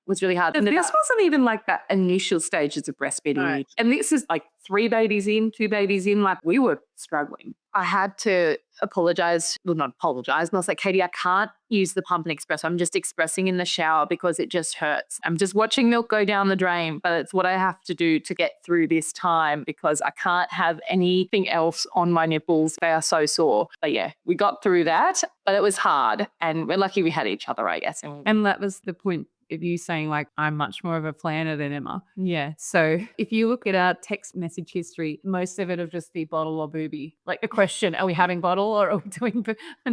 was really hard. And this wasn't even like that initial stages of breastfeeding. Right. And this is like 3 babies in, 2 babies in, like we were struggling. I had to apologize. Well, not apologize. And I was like, Katie, I can't use the pump and express. I'm just expressing in the shower because it just hurts. I'm just watching milk go down the drain, but it's what I have to do to get through this time because I can't have anything else on my nipples. They are so sore. But yeah, we got through that, but it was hard. And we're lucky we had each other, I guess. And that was the point of you saying like, I'm much more of a planner than Emma. Yeah. So if you look at our text message history, most of it will just be bottle or booby. Like a question, are we having bottle or are we doing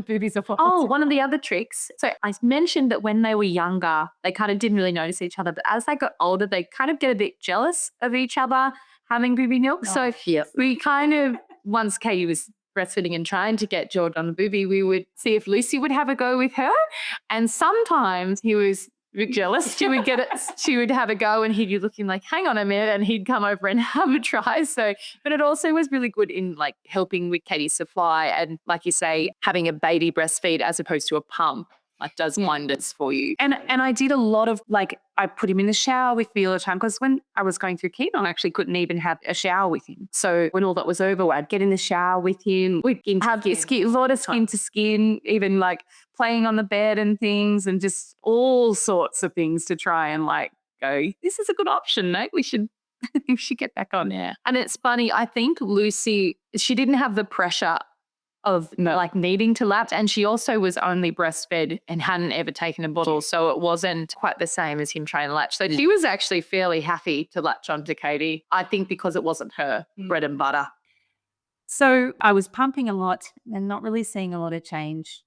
boobies or bottle? Oh, one of the other tricks. So I mentioned that when they were younger, they kind of didn't really notice each other. But as they got older, they kind of get a bit jealous of each other having booby milk. So we kind of, once Katie was breastfeeding and trying to get George on the booby, we would see if Lucy would have a go with her. And sometimes he was jealous. She would have a go and he'd be looking like, hang on a minute, and he'd come over and have a try. So, but it also was really good in like helping with Katie's supply and like you say, having a baby breastfeed as opposed to a pump. Like does wonders for you. And I did a lot of like, I put him in the shower with me all the time because when I was going through chemo, I actually couldn't even have a shower with him. So when all that was over, I'd get in the shower with him. We'd have a lot of skin to skin, even like playing on the bed and things and just all sorts of things to try and like go, this is a good option, mate. We should get back on there. And it's funny, I think Lucy, she didn't have the pressure of like needing to latch, and she also was only breastfed and hadn't ever taken a bottle, so it wasn't quite the same as him trying to latch. So she was actually fairly happy to latch onto Katie, I think because it wasn't her bread and butter. So I was pumping a lot and not really seeing a lot of change.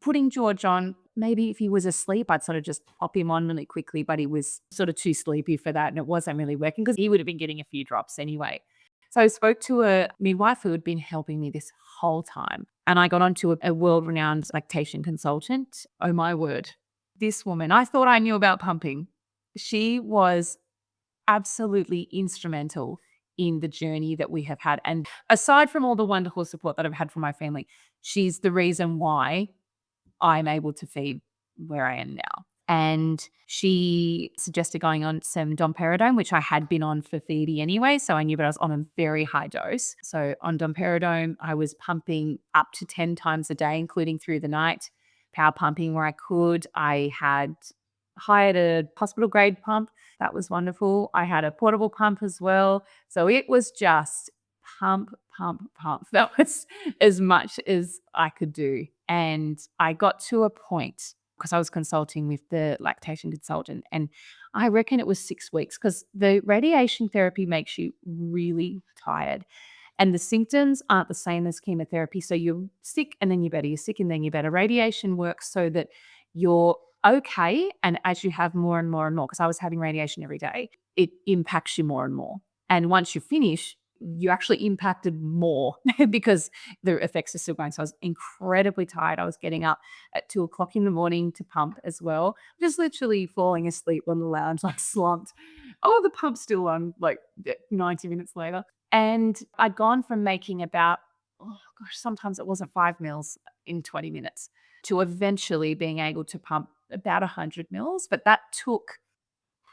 Putting George on, maybe if he was asleep, I'd sort of just pop him on really quickly, but he was sort of too sleepy for that and it wasn't really working because he would have been getting a few drops anyway. So I spoke to a midwife who had been helping me this whole time. And I got onto a world-renowned lactation consultant. Oh, my word. This woman, I thought I knew about pumping. She was absolutely instrumental in the journey that we have had. And aside from all the wonderful support that I've had from my family, she's the reason why I'm able to feed where I am now. And she suggested going on some domperidone, which I had been on for Phoebe anyway. So I knew that I was on a very high dose. So on domperidone, I was pumping up to 10 times a day, including through the night, power pumping where I could. I had hired a hospital grade pump. That was wonderful. I had a portable pump as well. So it was just pump. That was as much as I could do. And I got to a point because I was consulting with the lactation consultant, and I reckon it was 6 weeks because the radiation therapy makes you really tired and the symptoms aren't the same as chemotherapy. So you're sick and then you're better, you're sick and then you're better. Radiation works so that you're okay, and as you have more and more and more, because I was having radiation every day, it impacts you more and more. And once you finish, you actually impacted more because the effects are still going. So I was incredibly tired. I was getting up at 2 o'clock in the morning to pump as well, just literally falling asleep on the lounge, like slumped. Oh, the pump's still on, like 90 minutes later. And I'd gone from making about, oh gosh, sometimes it wasn't 5 mils in 20 minutes to eventually being able to pump about 100 mils. But that took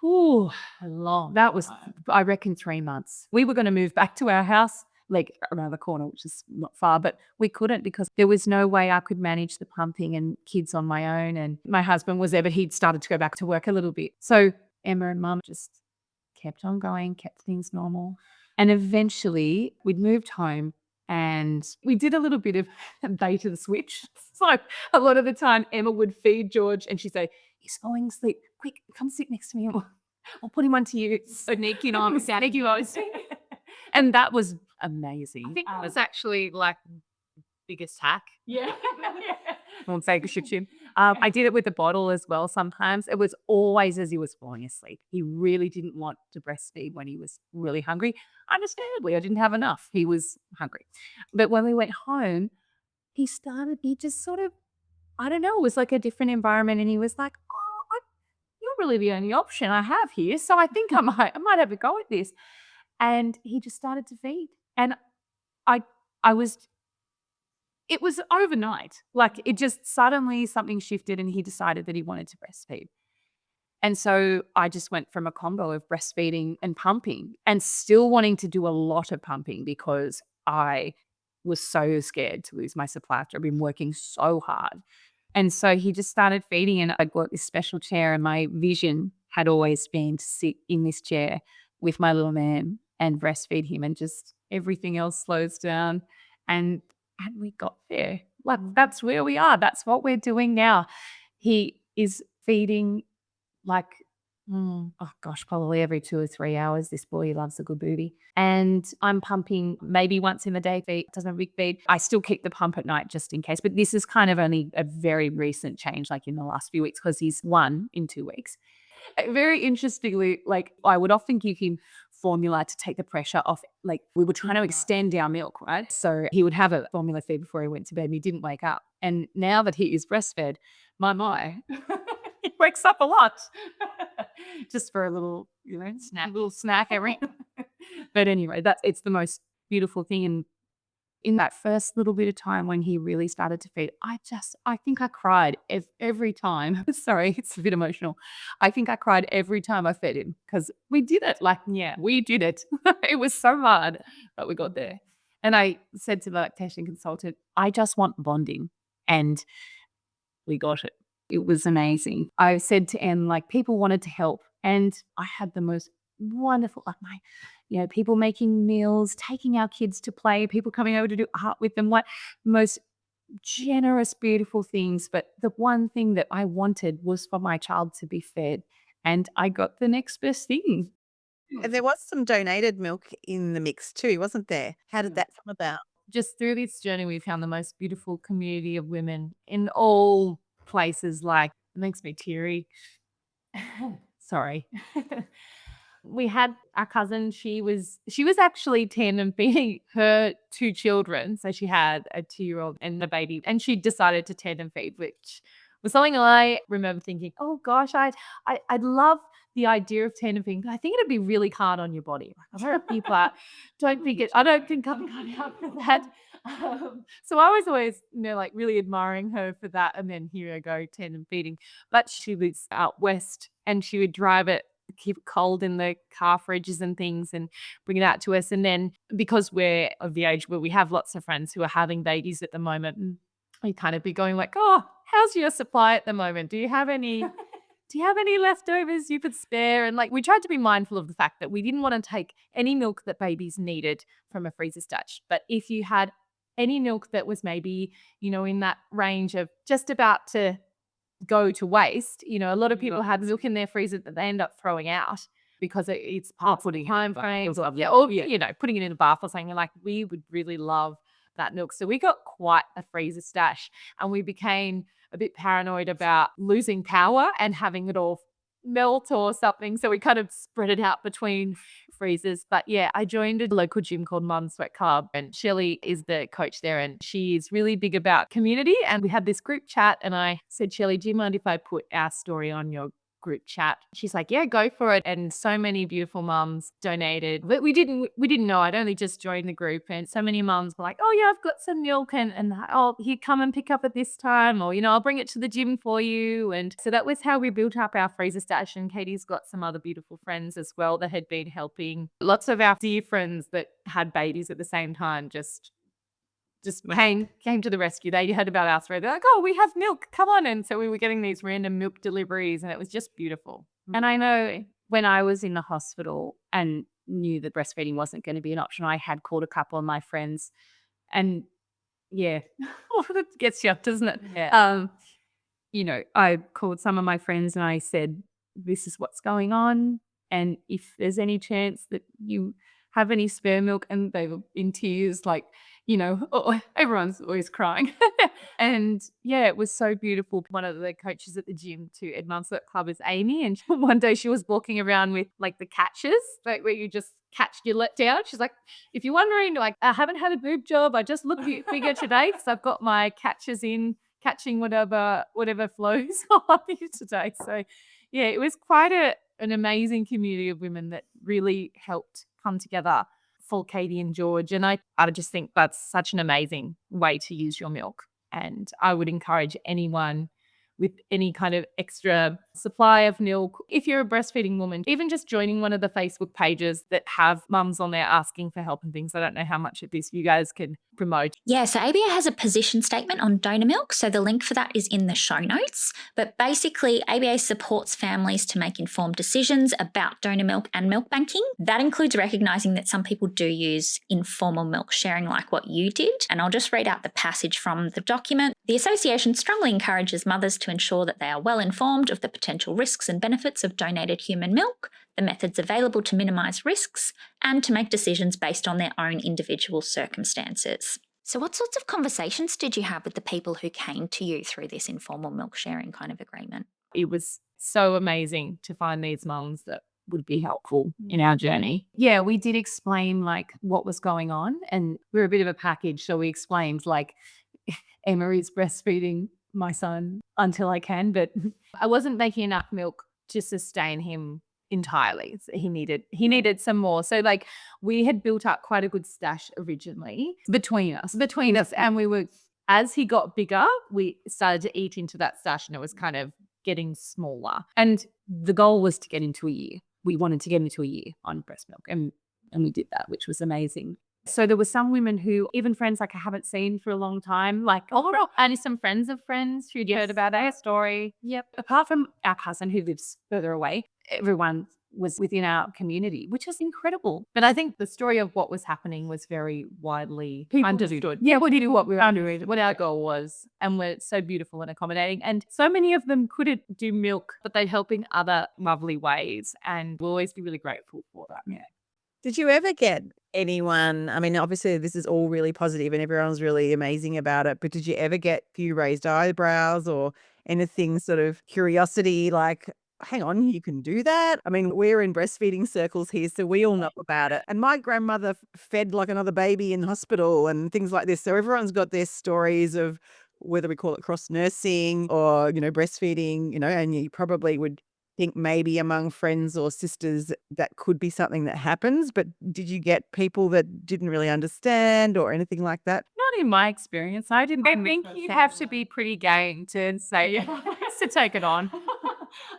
long. That was, I reckon, 3 months. We were going to move back to our house, like around the corner, which is not far, but we couldn't because there was no way I could manage the pumping and kids on my own. And my husband was there, but he'd started to go back to work a little bit. So Emma and Mum just kept on going, kept things normal. And eventually we'd moved home and we did a little bit of bait and switch. So a lot of the time Emma would feed George and she'd say, he's falling asleep. Quick, come sit next to me. I'll put him onto you. So Nikki and I'm sounding you always. And that was amazing. I think it was actually like biggest hack. Yeah. I won't say shit. I did it with the bottle as well sometimes. It was always as he was falling asleep. He really didn't want to breastfeed when he was really hungry. Understandably, I didn't have enough. He was hungry. But when we went home, he just sort of, I don't know, it was like a different environment. And he was like, oh, you're really the only option I have here. So I think I might have a go at this. And he just started to feed. And it was overnight. Like it just suddenly something shifted and he decided that he wanted to breastfeed. And so I just went from a combo of breastfeeding and pumping and still wanting to do a lot of pumping because I was so scared to lose my supply after I've been working so hard. And so he just started feeding and I got this special chair and my vision had always been to sit in this chair with my little man and breastfeed him and just everything else slows down. And we got there. Like that's where we are. That's what we're doing now. He is feeding like, probably every 2 or 3 hours. This boy loves a good booby. And I'm pumping maybe once in the day. Feed doesn't have a big feed. I still keep the pump at night just in case. But this is kind of only a very recent change, like in the last few weeks, because he's 1 in 2 weeks. Very interestingly, like I would often give him formula to take the pressure off. Like we were trying to extend our milk, right? So he would have a formula feed before he went to bed and he didn't wake up. And now that he is breastfed, my, he wakes up a lot just for a little, snack every. But anyway, it's the most beautiful thing. And in that first little bit of time when he really started to feed, I think I cried every time. Sorry, it's a bit emotional. I think I cried every time I fed him because we did it. Like, yeah, we did it. It was so hard, but we got there. And I said to the lactation consultant, I just want bonding. And we got it. It was amazing. I said to Em, like, people wanted to help. And I had the most wonderful, people making meals, taking our kids to play, people coming over to do art with them, like most generous, beautiful things. But the one thing that I wanted was for my child to be fed. And I got the next best thing. And there was some donated milk in the mix too, wasn't there? How did that come about? Just through this journey, we found the most beautiful community of women in all places. Like, it makes me teary. Sorry. We had our cousin, she was actually 10 and feeding her 2 children. So she had a 2-year-old and a baby, and she decided to tend and feed, which was something I remember thinking, oh gosh, I'd love the idea of tend and feeding, but I think it'd be really hard on your body. Like, I've heard people I don't think I'm cut out for that. So I was always, really admiring her for that. And then here I go, tend and feeding. But she was out west and she would drive it, keep it cold in the car fridges and things and bring it out to us. And then because we're of the age where we have lots of friends who are having babies at the moment, and we kind of be going like, oh, how's your supply at the moment? Do you have any leftovers you could spare? And like, we tried to be mindful of the fact that we didn't want to take any milk that babies needed from a freezer stash. But if you had any milk that was maybe, in that range of just about to go to waste, a lot of people have milk in their freezer that they end up throwing out because it's part of the time frame, putting it in a bath or something. Like, we would really love that milk. So we got quite a freezer stash and we became a bit paranoid about losing power and having it all melt or something. So we kind of spread it out between freezers. But yeah, I joined a local gym called Mum Sweat Club, and Shelley is the coach there, and she's really big about community. And we had this group chat, and I said, Shelley, do you mind if I put our story on your group chat? She's like, yeah, go for it. And so many beautiful mums donated, but we didn't know. I'd only just joined the group, and so many mums were like, oh yeah, I've got some milk, and oh, here, come and pick up at this time, or I'll bring it to the gym for you. And so that was how we built up our freezer stash. And Katie's got some other beautiful friends as well that had been helping. Lots of our dear friends that had babies at the same time just came to the rescue. They heard about our thread. They're like, oh, we have milk, come on. And so we were getting these random milk deliveries, and it was just beautiful. And I know when I was in the hospital and knew that breastfeeding wasn't going to be an option, I had called a couple of my friends, and yeah, it gets you, doesn't it? Yeah. I called some of my friends and I said, this is what's going on, and if there's any chance that you have any spare milk, and they were in tears, like, everyone's always crying. And yeah, it was so beautiful. One of the coaches at the gym too at Mum Sweat Club is Amy, and one day she was walking around with like the catches, like where you just catch your let down. She's like, if you're wondering, like, I haven't had a boob job, I just look bigger today because I've got my catches in, catching whatever flows on you today. So yeah, it was quite an amazing community of women that really helped come together for Katie and George. And I just think that's such an amazing way to use your milk. And I would encourage anyone with any kind of extra supply of milk, if you're a breastfeeding woman, even just joining one of the Facebook pages that have mums on there asking for help and things. I don't know how much of this you guys can promote. Yeah, so ABA has a position statement on donor milk, so the link for that is in the show notes. But basically, ABA supports families to make informed decisions about donor milk and milk banking. That includes recognising that some people do use informal milk sharing like what you did. And I'll just read out the passage from the document. The association strongly encourages mothers to ensure that they are well informed of the potential risks and benefits of donated human milk, the methods available to minimise risks, and to make decisions based on their own individual circumstances. So what sorts of conversations did you have with the people who came to you through this informal milk sharing kind of agreement? It was so amazing to find these mums that would be helpful in our journey. Yeah, we did explain like what was going on, and we're a bit of a package. So we explained like Emma is breastfeeding my son until I can, but I wasn't making enough milk to sustain him entirely. So he needed some more. So like we had built up quite a good stash originally between us. And we were, as he got bigger, we started to eat into that stash, and it was kind of getting smaller. And the goal was to get into a year. We wanted to get into a year on breast milk, and we did that, which was amazing. So there were some women who, even friends like I haven't seen for a long time, like, and some friends of friends who'd heard about our story. Yep. Apart from our cousin who lives further away, everyone was within our community, which is incredible. But I think the story of what was happening was very widely understood. Yeah, what our goal was, and we're so beautiful and accommodating. And so many of them couldn't do milk, but they help in other lovely ways, and we'll always be really grateful for that. Yeah. Did you ever get anyone, I mean, obviously this is all really positive and everyone's really amazing about it, but did you ever get a few raised eyebrows or anything sort of curiosity like, hang on, you can do that? I mean, we're in breastfeeding circles here, so we all know about it. And my grandmother fed like another baby in hospital and things like this. So everyone's got their stories of whether we call it cross nursing or, breastfeeding, and you probably would think maybe among friends or sisters that could be something that happens. But did you get people that didn't really understand or anything like that? Not in my experience. I think you have to be pretty game to say to take it on.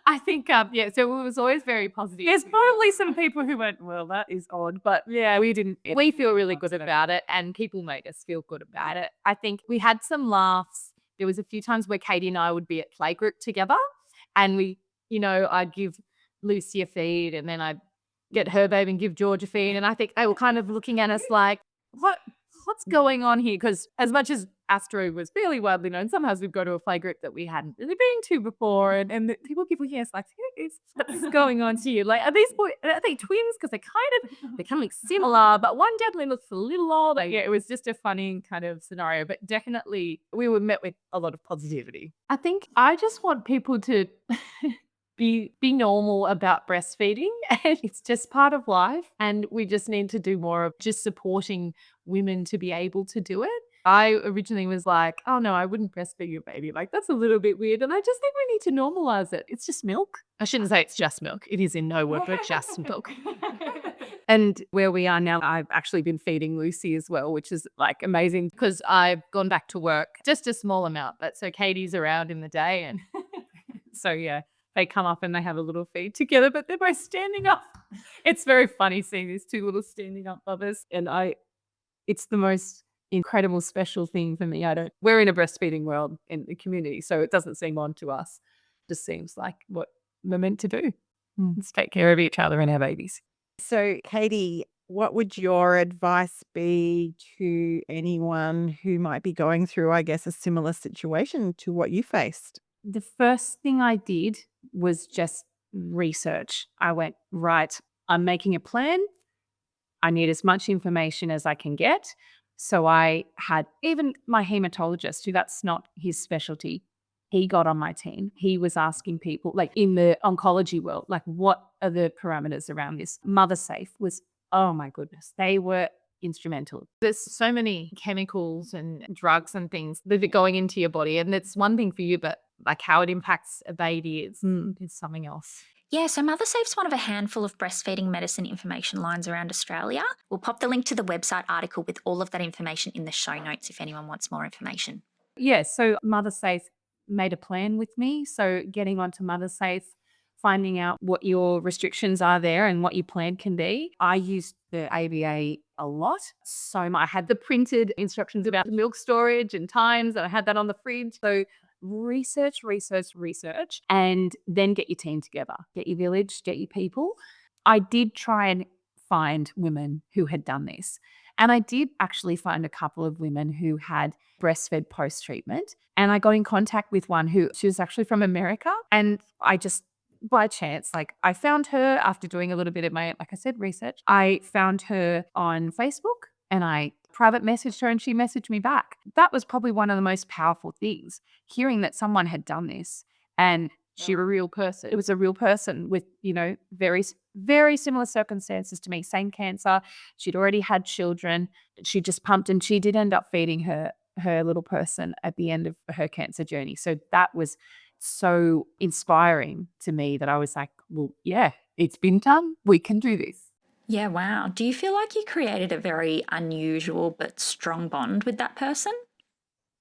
I think, so it was always very positive. There's probably some people who went, well, that is odd, but yeah, we didn't. We feel really good about it, and people made us feel good about it. I think we had some laughs. There was a few times where Katie and I would be at playgroup together, and we, I'd give Lucy a feed, and then I'd get her baby and give George a feed, and I think they were kind of looking at us like, what's going on here? Because as much as Astro was fairly widely known, sometimes we'd go to a play group that we hadn't really been to before, and people give us like, what's going on here? Like, are these boys, are they twins? Because they kind of look similar, but one definitely looks a little old. Like, yeah, it was just a funny kind of scenario, but definitely we were met with a lot of positivity. I think I just want people to be normal about breastfeeding, and it's just part of life, and we just need to do more of just supporting women to be able to do it. I originally was like, oh no, I wouldn't breastfeed your baby. Like, that's a little bit weird. And I just think we need to normalize it. It's just milk. I shouldn't say it's just milk. It is in no way but just milk. And where we are now, I've actually been feeding Lucy as well, which is like amazing because I've gone back to work just a small amount. But so Katie's around in the day. And so, yeah, they come up and they have a little feed together, but they're both standing up. It's very funny seeing these two little standing up bubbers. And it's the most incredible special thing for me. We're in a breastfeeding world in the community, so it doesn't seem on to us. It just seems like what we're meant to do. Let's take care of each other and our babies. So, Katie, what would your advice be to anyone who might be going through, I guess, a similar situation to what you faced? The first thing I did was just research. I went, right, I'm making a plan. I need as much information as I can get. So I had even my hematologist, who that's not his specialty, he got on my team. He was asking people, like in the oncology world, like what are the parameters around this? Mother Safe was, oh my goodness, they were instrumental. There's so many chemicals and drugs and things that are going into your body. And it's one thing for you, but like how it impacts a baby is something else. Yeah, so MotherSafe's one of a handful of breastfeeding medicine information lines around Australia. We'll pop the link to the website article with all of that information in the show notes if anyone wants more information. Yeah, so Mother Safe made a plan with me. So getting onto Mother Safe, finding out what your restrictions are there and what your plan can be. I used the ABA a lot. So I had the printed instructions about the milk storage and times, and I had that on the fridge. So research, and then get your team together. Get your village, get your people. I did try and find women who had done this. And I did actually find a couple of women who had breastfed post-treatment. And I got in contact with one she was actually from America. And I just, by chance, like I found her after doing a little bit of my, like I said, research. I found her on Facebook and I private messaged her and she messaged me back. That was probably one of the most powerful things, hearing that someone had done this and she was a real person. It was a real person with, very, very similar circumstances to me, same cancer. She'd already had children. She just pumped and she did end up feeding her little person at the end of her cancer journey. So that was so inspiring to me that I was like, well, yeah, it's been done. We can do this. Yeah, wow. Do you feel like you created a very unusual but strong bond with that person?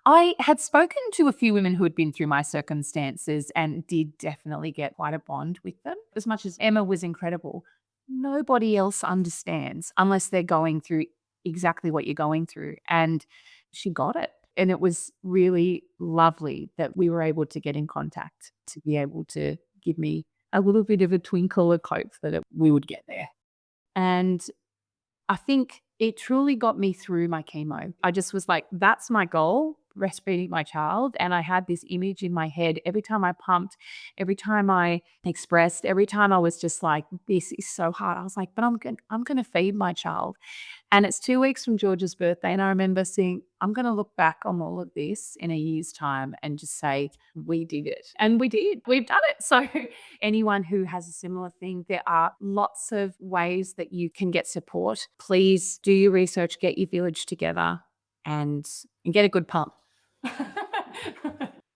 I had spoken to a few women who had been through my circumstances and did definitely get quite a bond with them. As much as Emma was incredible, nobody else understands unless they're going through exactly what you're going through. And she got it. And it was really lovely that we were able to get in contact to be able to give me a little bit of a twinkle of hope that we would get there. And I think it truly got me through my chemo. I just was like, that's my goal, breastfeeding my child. And I had this image in my head every time I pumped, every time I expressed, every time I was just like, this is so hard. I was like, but I'm going to feed my child. And it's 2 weeks from George's birthday. And I remember saying, I'm going to look back on all of this in a year's time and just say, we did it. And we did. We've done it. So anyone who has a similar thing, there are lots of ways that you can get support. Please do your research, get your village together and get a good pump.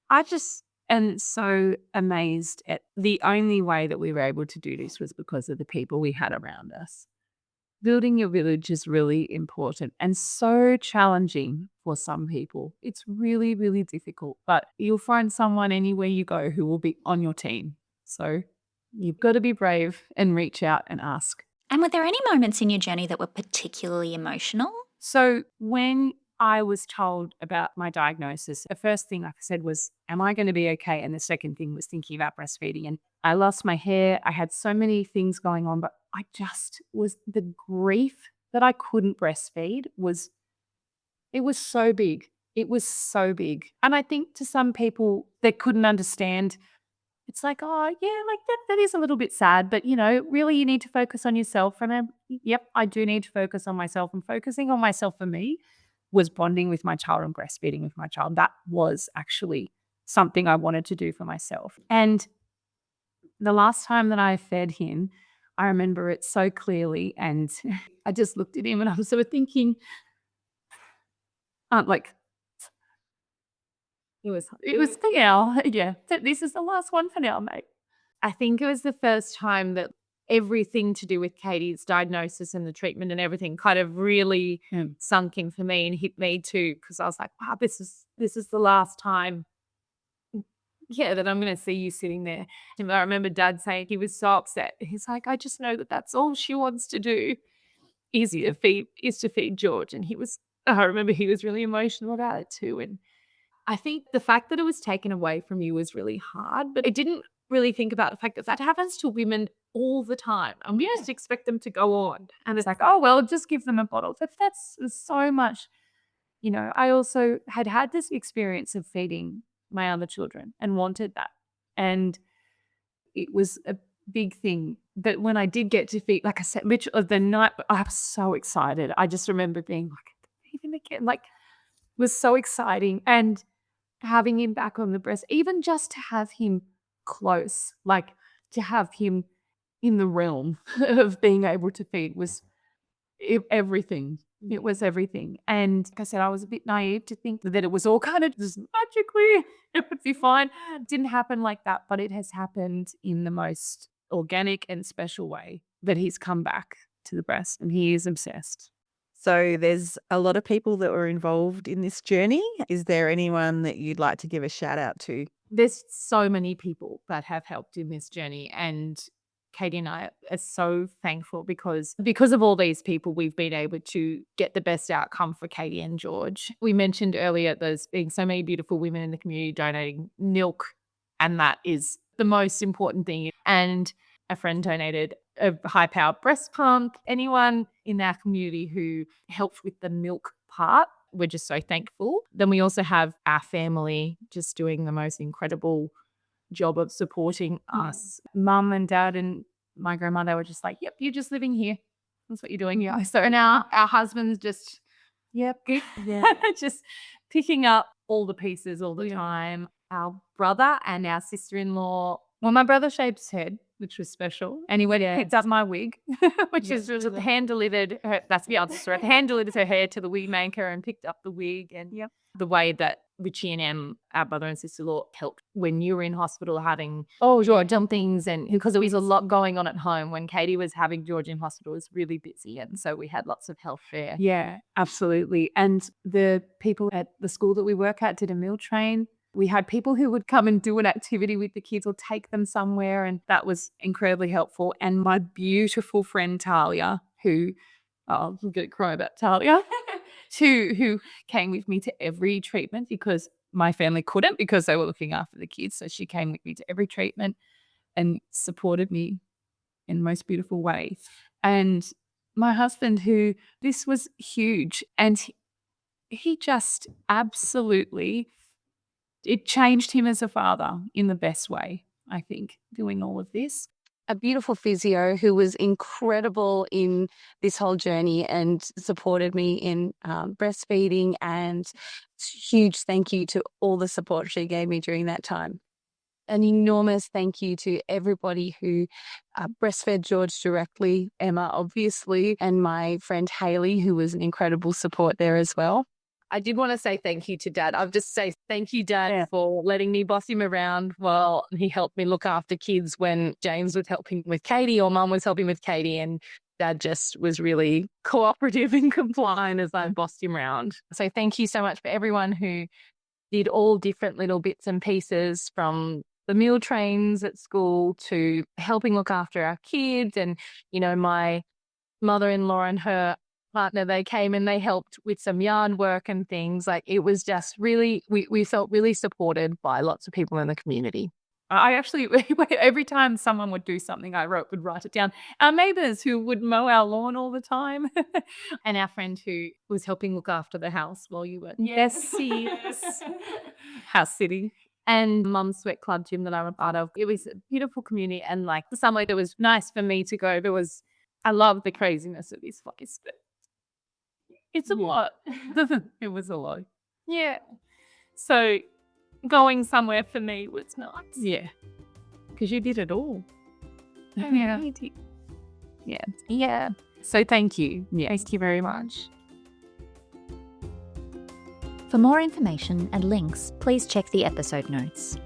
I just am so amazed at the only way that we were able to do this was because of the people we had around us. Building your village is really important and so challenging for some people. It's really, really difficult, but you'll find someone anywhere you go who will be on your team. So you've got to be brave and reach out and ask. And were there any moments in your journey that were particularly emotional? So when I was told about my diagnosis, the first thing, like I said, was, am I going to be okay? And the second thing was thinking about breastfeeding. And I lost my hair. I had so many things going on, but I just was, the grief that I couldn't breastfeed it was so big. It was so big. And I think to some people that couldn't understand, it's like, oh yeah, like that is a little bit sad, but really you need to focus on yourself. And I do need to focus on myself, and focusing on myself for me was bonding with my child and breastfeeding with my child. That was actually something I wanted to do for myself. And The last time that I fed him, I remember it so clearly, and I just looked at him and I was sort of thinking, like, it was for now. Yeah, this is the last one for now, mate. I think it was the first time that everything to do with Katie's diagnosis and the treatment and everything kind of really sunk in for me and hit me too, because I was like, wow, this is the last time, that I'm going to see you sitting there. And I remember Dad saying he was so upset. He's like, I just know that that's all she wants to do is to feed George. And I remember he was really emotional about it too. And I think the fact that it was taken away from you was really hard, but I didn't really think about the fact that happens to women all the time. And we just expect them to go on. And it's like, oh, well, just give them a bottle. But that's so much, I also had this experience of feeding my other children and wanted that. And it was a big thing. But when I did get to feed, like I said, the night, I was so excited. I just remember being like, feeding again, like, it was so exciting. And having him back on the breast, even just to have him close, like to have him in the realm of being able to feed was everything. It was everything. And like I said, I was a bit naive to think that it was all kind of just magically, it would be fine. It didn't happen like that, but it has happened in the most organic and special way that he's come back to the breast and he is obsessed. So there's a lot of people that were involved in this journey. Is there anyone that you'd like to give a shout out to? There's so many people that have helped in this journey, and Katie and I are so thankful because of all these people, we've been able to get the best outcome for Katie and George. We mentioned earlier there's being so many beautiful women in the community donating milk, and that is the most important thing. And a friend donated a high-powered breast pump. Anyone in our community who helped with the milk part, we're just so thankful. Then we also have our family just doing the most incredible job of supporting us. Mum and Dad and my grandmother were just like, yep, you're just living here. That's what you're doing. Yeah. So now our husband's just, just picking up all the pieces all the time. Our brother and our sister-in-law, well, my brother shaved his head, which was special. And he went and picked up my wig, which is hand-delivered. That's the answer. Right? Hand-delivered her hair to the wig maker and picked up the wig. And the way that Richie and Em, our brother and sister-in-law, helped when you were in hospital having dumpings, and because there was a lot going on at home when Katie was having George in hospital, it was really busy, and so we had lots of help there. Yeah, absolutely. And the people at the school that we work at did a meal train. We had people who would come and do an activity with the kids or take them somewhere, and that was incredibly helpful. And my beautiful friend Talia, who I'm going to cry about Talia, who came with me to every treatment because my family couldn't because they were looking after the kids. So she came with me to every treatment and supported me in the most beautiful way. And my husband, who this was huge, and he just absolutely, it changed him as a father in the best way, I think, doing all of this. A beautiful physio who was incredible in this whole journey and supported me in breastfeeding, and huge thank you to all the support she gave me during that time. An enormous thank you to everybody who breastfed George directly, Emma obviously, and my friend Hayley, who was an incredible support there as well. I did want to say thank you to Dad. I'll just say thank you, Dad, for letting me boss him around while he helped me look after kids when James was helping with Katie or Mum was helping with Katie, and Dad just was really cooperative and compliant as I bossed him around. So thank you so much for everyone who did all different little bits and pieces, from the meal trains at school to helping look after our kids. And, my mother-in-law and her partner, they came and they helped with some yard work and things. Like, it was just really, we felt really supported by lots of people in the community. I actually, every time someone would do something, I would write it down. Our neighbours who would mow our lawn all the time. And our friend who was helping look after the house while you were Yes. House sitting. And Mum's Sweat Club gym that I'm a part of. It was a beautiful community, and like somewhere that was nice for me to go. I love the craziness of this place, but it's a lot. It was a lot. Yeah. So going somewhere for me was nice. Yeah. because you did it all. Yeah. Yeah. So thank you. Yeah. Thank you very much. For more information and links, please check the episode notes.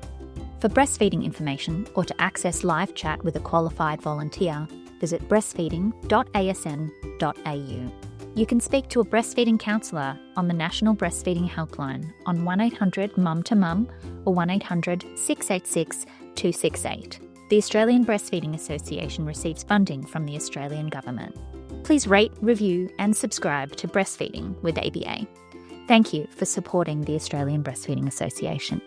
For breastfeeding information or to access live chat with a qualified volunteer, visit breastfeeding.asn.au. You can speak to a breastfeeding counsellor on the National Breastfeeding Helpline on 1800 Mum to Mum or 1800 686 268. The Australian Breastfeeding Association receives funding from the Australian Government. Please rate, review and subscribe to Breastfeeding with ABA. Thank you for supporting the Australian Breastfeeding Association.